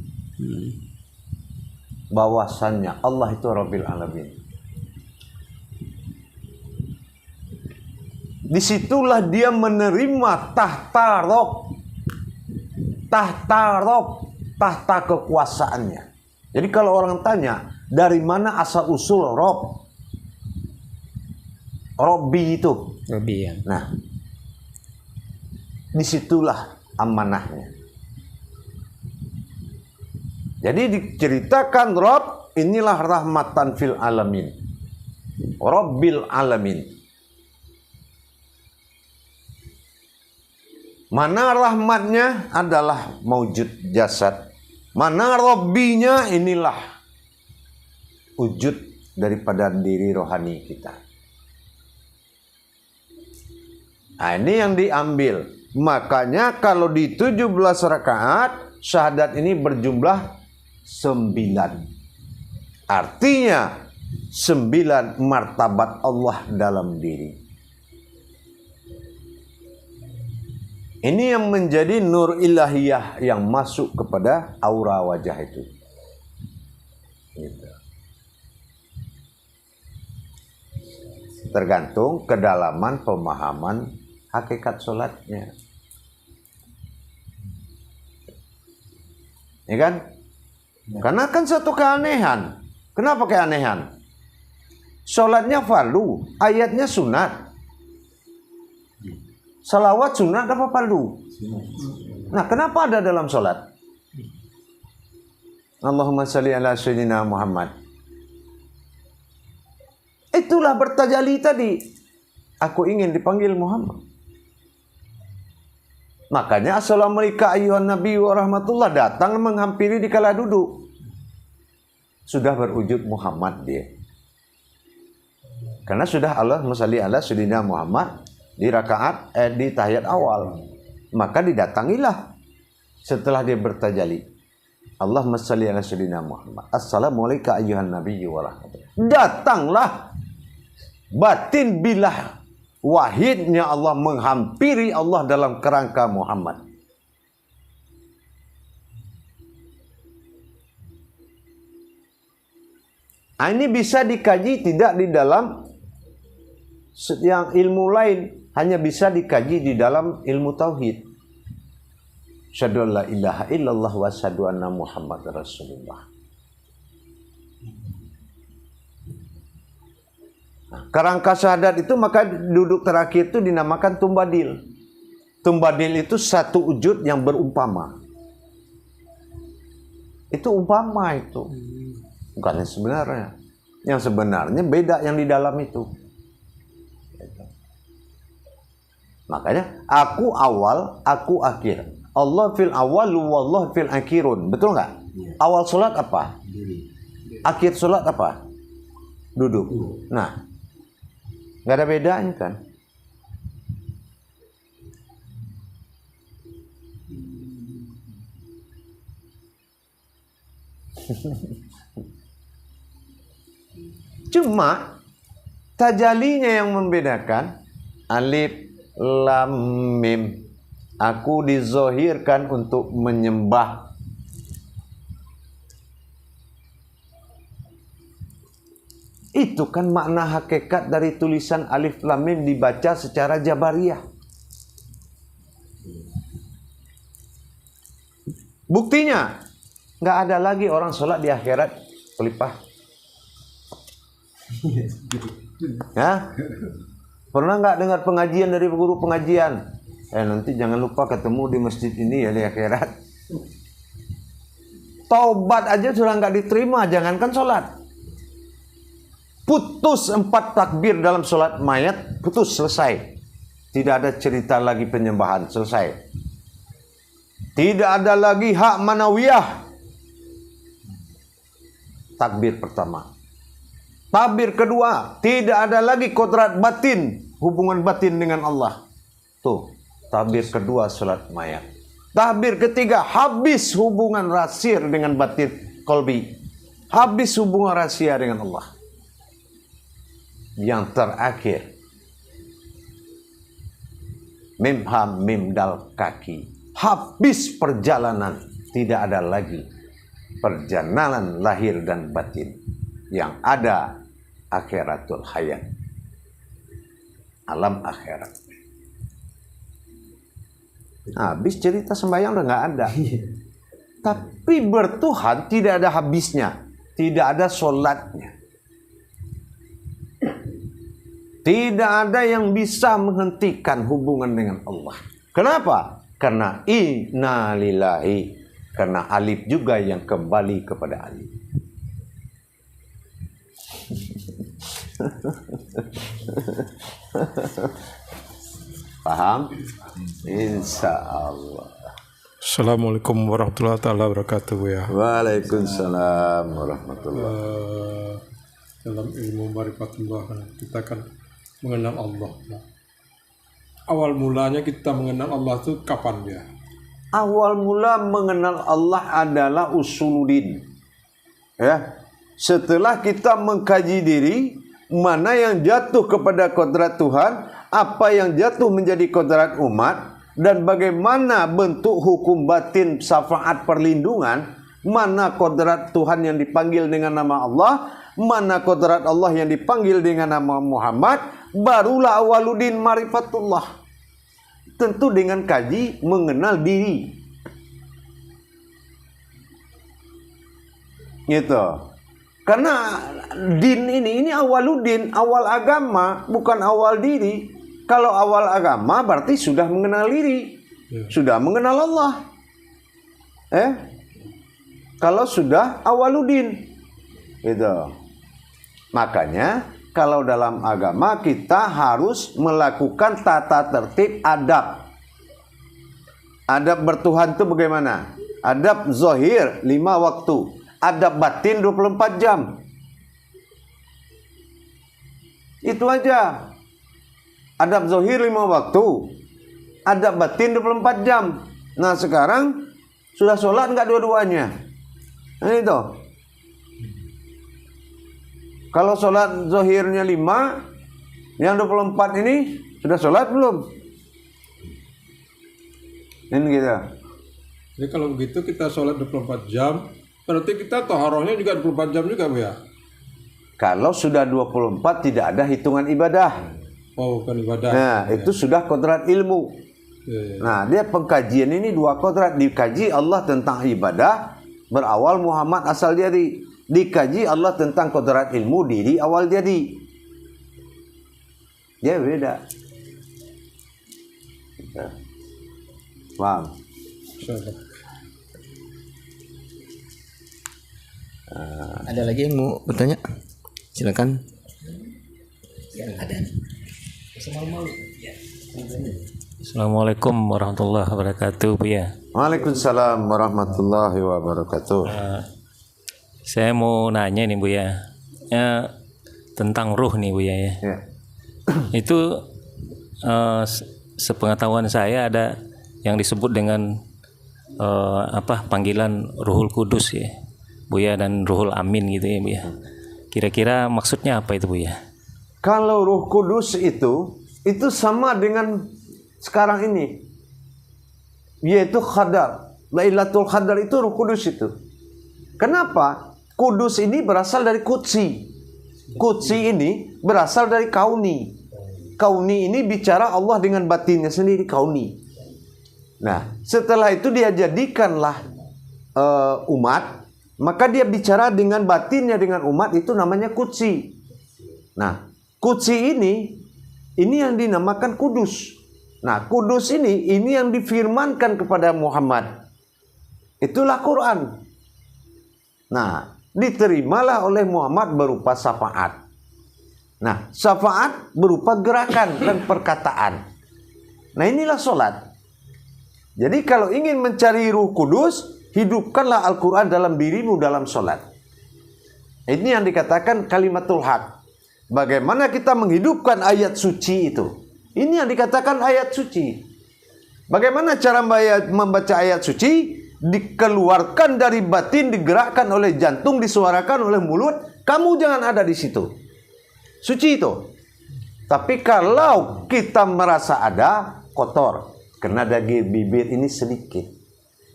Bahwasannya Allah itu Rabbil Alamin. Disitulah dia menerima tahta Rob, tahta kekuasaannya. Jadi kalau orang tanya dari mana asal usul Rob, Robbi itu, Lebih ya. nah disitulah amanahnya. Jadi diceritakan Rob inilah rahmatan fil alamin, Rabbil alamin. Mana rahmatnya adalah maujud jasad. Mana Rabbinya inilah wujud daripada diri rohani kita. Nah, ini yang diambil. Makanya kalau di 17 rakaat syahadat ini berjumlah 9. Artinya 9 martabat Allah dalam diri. Ini yang menjadi nur ilahiyah yang masuk kepada aura wajah itu. Gitu. Tergantung kedalaman pemahaman hakikat sholatnya. Ya kan? Karena kan satu keanehan. Kenapa keanehan? Sholatnya fardu, ayatnya sunat. Salawat sunat apa fardu? Nah, kenapa ada dalam sholat? Allahumma salli ala sayyidina Muhammad. Itulah bertajali tadi. Aku ingin dipanggil Muhammad. Makanya assalamualaikum ayuhan nabi wa rahmatullah datang menghampiri di kala duduk. Sudah berwujud Muhammad dia. Karena sudah Allahumma shalli ala sayyidina Muhammad di rakaat di tahiyat awal. Maka didatangilah setelah dia bertajali. Allahumma shalli ala sayyidina Muhammad. Assalamualaikum ayuhan nabi wa rahmatullah. Datanglah batin bilah wahidnya Allah menghampiri Allah dalam kerangka Muhammad. Ini bisa dikaji tidak di dalam yang ilmu lain, hanya bisa dikaji di dalam ilmu tauhid. Asyhadu an la ilaha illallah wa asyhadu anna Muhammadar Rasulullah. Kerangka syahadat itu maka duduk terakhir itu dinamakan tumbadil. Tumbadil itu satu wujud yang berumpama. Itu umpama itu. Bukan yang sebenarnya. Yang sebenarnya beda yang di dalam itu. Makanya aku awal, aku akhir. Allah fil awal, wallah fil akhirun. Betul nggak? Awal sholat apa? Akhir sholat apa? Duduk. Nah, nggak ada bedanya kan? Cuma tajalinya yang membedakan. Alif lam mim. Aku dizohirkan untuk menyembah. Itu kan makna hakikat dari tulisan alif lam mim dibaca secara jabariyah. Buktinya, nggak ada lagi orang sholat di akhirat pelipah. Ya? Pernah nggak dengar pengajian dari guru pengajian? Nanti jangan lupa ketemu di masjid ini ya di akhirat. Taubat aja sudah nggak diterima, jangankan sholat. Putus 4 takbir dalam sholat mayat, putus, selesai. Tidak ada cerita lagi penyembahan, selesai. Tidak ada lagi hak manawiyah. Takbir pertama. Takbir kedua, tidak ada lagi kodrat batin, hubungan batin dengan Allah. Tuh, takbir kedua sholat mayat. Takbir ketiga, habis hubungan rahasia dengan batin kolbi. Habis hubungan rahasia dengan Allah. Yang terakhir, mim ham mim dal kaki. Habis perjalanan, tidak ada lagi perjalanan lahir dan batin. Yang ada akhiratul hayat, alam akhirat. Habis cerita sembahyang udah nggak ada. Tapi bertuhan tidak ada habisnya, tidak ada sholatnya. Tidak ada yang bisa menghentikan hubungan dengan Allah. Kenapa? Karena inna lillahi. Karena alif juga yang kembali kepada alif. Paham? Insya Allah. Assalamualaikum warahmatullahi wabarakatuh ya. Waalaikumsalam warahmatullahi wabarakatuh. Dalam ilmu ma'rifatullah kita kan mengenal Allah. Awal mulanya kita mengenal Allah itu kapan ya? Awal mula mengenal Allah adalah usuluddin. Ya. Setelah kita mengkaji diri, mana yang jatuh kepada kodrat Tuhan, apa yang jatuh menjadi kodrat umat, dan bagaimana bentuk hukum batin syafaat perlindungan, mana kodrat Tuhan yang dipanggil dengan nama Allah, mana kodrat Allah yang dipanggil dengan nama Muhammad, barulah awaluddin marifatullah. Tentu dengan kaji mengenal diri. Gitu. Karena din ini awaludin, awal agama, bukan awal diri. Kalau awal agama berarti sudah mengenal diri, sudah mengenal Allah. Kalau sudah awaludin, gitu. Makanya kalau dalam agama kita harus melakukan tata tertib adab. Adab bertuhan itu bagaimana? Adab zahir 5 waktu. Adab batin 24 jam. Itu aja. Adab zahir 5 waktu. Adab batin 24 jam. Nah sekarang sudah sholat enggak dua-duanya? Nah itu. Kalau sholat zahirnya 5, yang 24 ini sudah sholat belum? Ini gitu. Jadi kalau begitu kita sholat 24 jam, berarti kita toharohnya juga 24 jam juga, Bu ya? Kalau sudah 24 tidak ada hitungan ibadah. Oh, bukan ibadah. Nah, itu sudah kodrat ilmu. Nah, dia pengkajian ini 2 kodrat. Dikaji Allah tentang ibadah, berawal Muhammad asal jadi. Dikaji Allah tentang kodrat ilmu diri awal jadi. Dia beda. Paham? Ada lagi yang mau bertanya? Silakan. Assalamualaikum warahmatullahi wabarakatuh, Bu ya. Waalaikumsalam warahmatullahi wabarakatuh. Saya mau nanya nih, Bu ya. Tentang ruh nih, Bu ya. Ya. Itu sepengetahuan saya ada yang disebut dengan panggilan Ruhul Kudus ya, Bu ya, dan Ruhul Amin gitu ya, Bu ya. Kira-kira maksudnya apa itu, Bu ya? Kalau Ruh Kudus itu sama dengan sekarang ini, yaitu Qadar. Lailatul Qadar itu Ruh Kudus itu. Kenapa? Kudus ini berasal dari Qudsi. Qudsi ini berasal dari Kauni. Kauni ini bicara Allah dengan batinnya sendiri, Kauni. Nah, setelah itu dia jadikanlah umat, maka dia bicara dengan batinnya dengan umat, itu namanya Qudsi. Nah, Qudsi ini yang dinamakan Kudus. Nah, Kudus ini yang difirmankan kepada Muhammad. Itulah Quran. Nah, diterimalah oleh Muhammad berupa syafaat. Nah, syafaat berupa gerakan dan perkataan. Nah, inilah sholat. Jadi kalau ingin mencari Ruh Kudus, hidupkanlah Al-Quran dalam dirimu dalam sholat. Ini yang dikatakan kalimatul haq. Bagaimana kita menghidupkan ayat suci itu? Ini yang dikatakan ayat suci. Bagaimana cara membaca ayat suci? Dikeluarkan dari batin, digerakkan oleh jantung, disuarakan oleh mulut. Kamu jangan ada di situ. Suci itu. Tapi kalau kita merasa ada, kotor. Karena daging bibir ini sedikit.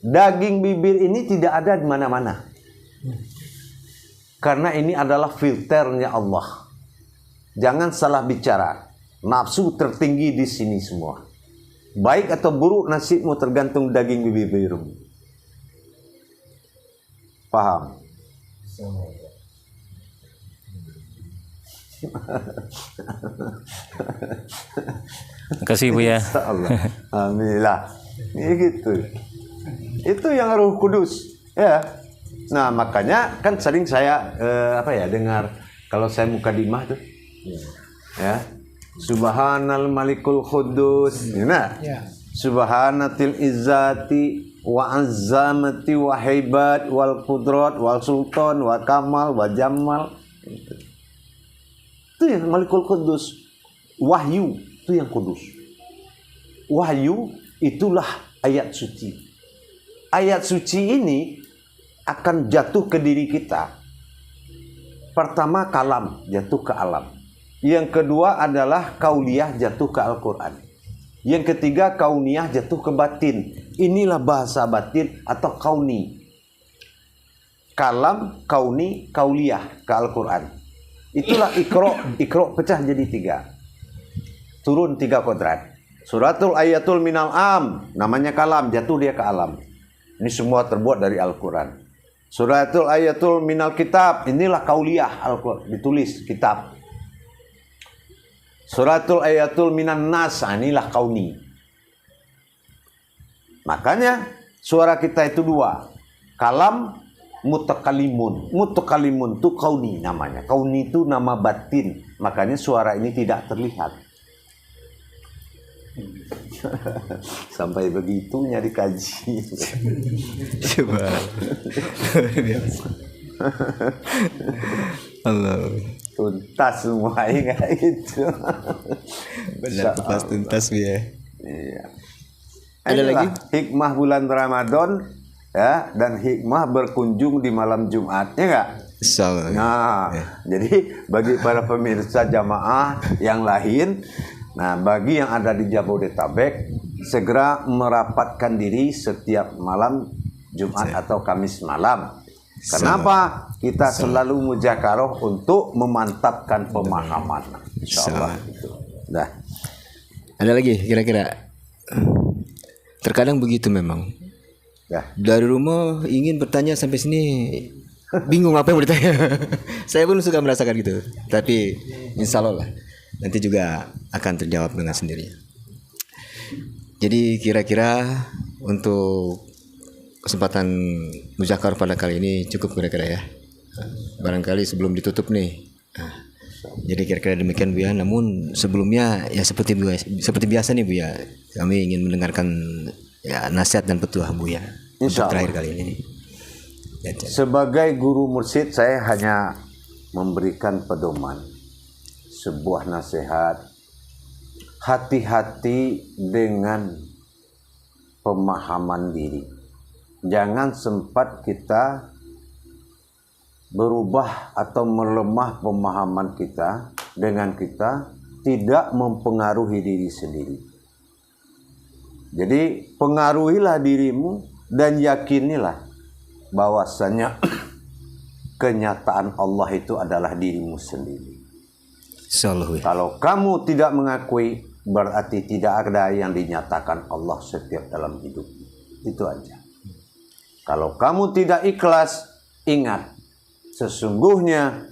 Daging bibir ini tidak ada di mana-mana. Karena ini adalah filternya Allah. Jangan salah bicara. Nafsu tertinggi di sini semua. Baik atau buruk nasibmu tergantung daging bibirmu. Paham? Terima kasih, Bu ya. Alhamdulillah. Ini gitu. Itu yang Ruh Kudus, ya. Nah, makanya kan sering saya dengar kalau saya mukadimah tuh. Ya. Subhanal Malikul Qudus. Nah. Subhanatil Izzati wa Azzamati wa Haibat wal Qudrat wal Sultan wa Kamal wa Jamal. Itu yang Malikul Qudus. Wahyu itu yang kudus. Wahyu itulah ayat suci. Ayat suci ini akan jatuh ke diri kita. Pertama kalam, jatuh ke alam. Yang kedua adalah kauliyah, jatuh ke Al-Quran. Yang ketiga kauniyah, jatuh ke batin. Inilah bahasa batin atau kauni. Kalam, kauni, kauliyah ke Al-Quran. Itulah ikro pecah jadi 3. Turun 3 kodrat. Suratul ayatul minal am, namanya kalam, jatuh dia ke alam. Ini semua terbuat dari Al-Quran. Suratul ayatul minal kitab, inilah kauliyah Al-Quran, ditulis kitab. Suratul ayatul minan nas, inilah kauni. Makanya suara kita itu dua. Kalam, mutakalimun. Mutakalimun itu kauni namanya. Kauni itu nama batin. Makanya suara ini tidak terlihat. Sampai begitunya dikaji. Coba. Allah. Tuntas semua kayak gitu. Benar kupas tuntas ya. Iya. Ada Inilah lagi? hikmah bulan Ramadan ya, dan hikmah berkunjung di malam Jumat, ya enggak? Insyaallah. Nah, jadi bagi para pemirsa jamaah yang lain, nah bagi yang ada di Jabodetabek, segera merapatkan diri setiap malam Jumat atau Kamis malam. Kenapa? Kita selalu muzakaroh untuk memantapkan pemahaman. Insyaallah. Dah. Ada lagi kira-kira? Terkadang begitu memang. Dah. Dari rumah ingin bertanya sampai sini bingung apa yang mau ditanya. Saya pun suka merasakan gitu. Tapi insya Allah lah nanti juga akan terjawab dengan sendirinya. Jadi kira-kira untuk kesempatan muzakarah pada kali ini cukup kira-kira ya. Barangkali sebelum ditutup nih. Jadi kira-kira demikian Bu ya. Namun sebelumnya ya seperti biasa nih Bu ya. Kami ingin mendengarkan ya nasihat dan petuah Bu ya. Untuk terakhir kali ini. Sebagai guru mursyid, saya hanya memberikan pedoman, sebuah nasihat. Hati-hati dengan pemahaman diri. Jangan sempat kita berubah atau melemah pemahaman kita dengan kita tidak mempengaruhi diri sendiri. Jadi pengaruhilah dirimu dan yakinilah bahwasanya kenyataan Allah itu adalah dirimu sendiri. Insyaallah. Kalau kamu tidak mengakui, berarti tidak ada yang dinyatakan Allah setiap dalam hidupmu. Itu aja. Kalau kamu tidak ikhlas, ingat, sesungguhnya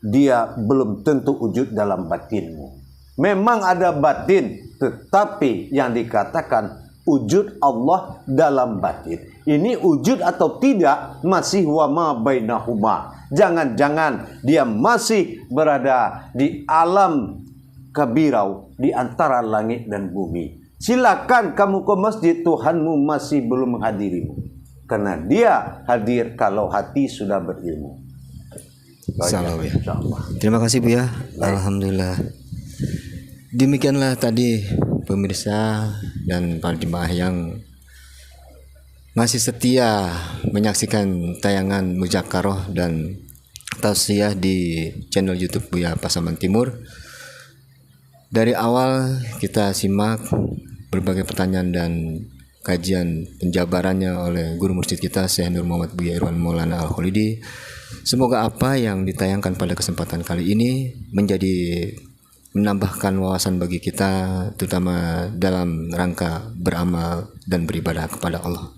dia belum tentu wujud dalam batinmu. Memang ada batin, tetapi yang dikatakan wujud Allah dalam batin. Ini wujud atau tidak masih wa ma bainahuma. Jangan-jangan dia masih berada di alam kabirau, di antara langit dan bumi. Silakan kamu ke masjid, Tuhanmu masih belum menghadirimu. Karena dia hadir kalau hati sudah berilmu. Insyaallah ya. Terima kasih Bu ya. Alhamdulillah. Demikianlah tadi pemirsa dan para jemaah yang masih setia menyaksikan tayangan muzakarah dan tausiah di channel YouTube Buya Pasaman Timur. Dari awal kita simak berbagai pertanyaan dan kajian penjabarannya oleh guru mursyid kita Syekh Nur Muhammad Buya Irwan Maulana Al-Khalidi. Semoga apa yang ditayangkan pada kesempatan kali ini menjadi menambahkan wawasan bagi kita, terutama dalam rangka beramal dan beribadah kepada Allah.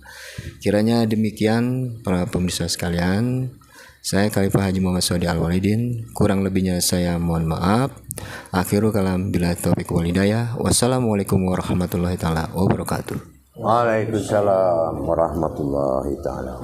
Kiranya demikian para pemirsa sekalian. Saya Khalifah Haji Muhammad Suhadi Al-Walidin. Kurang lebihnya saya mohon maaf. Akhirul kalam bila taufiq wal hidayah. Wassalamualaikum warahmatullahi taala wabarakatuh. Waalaikumsalam warahmatullahi taala.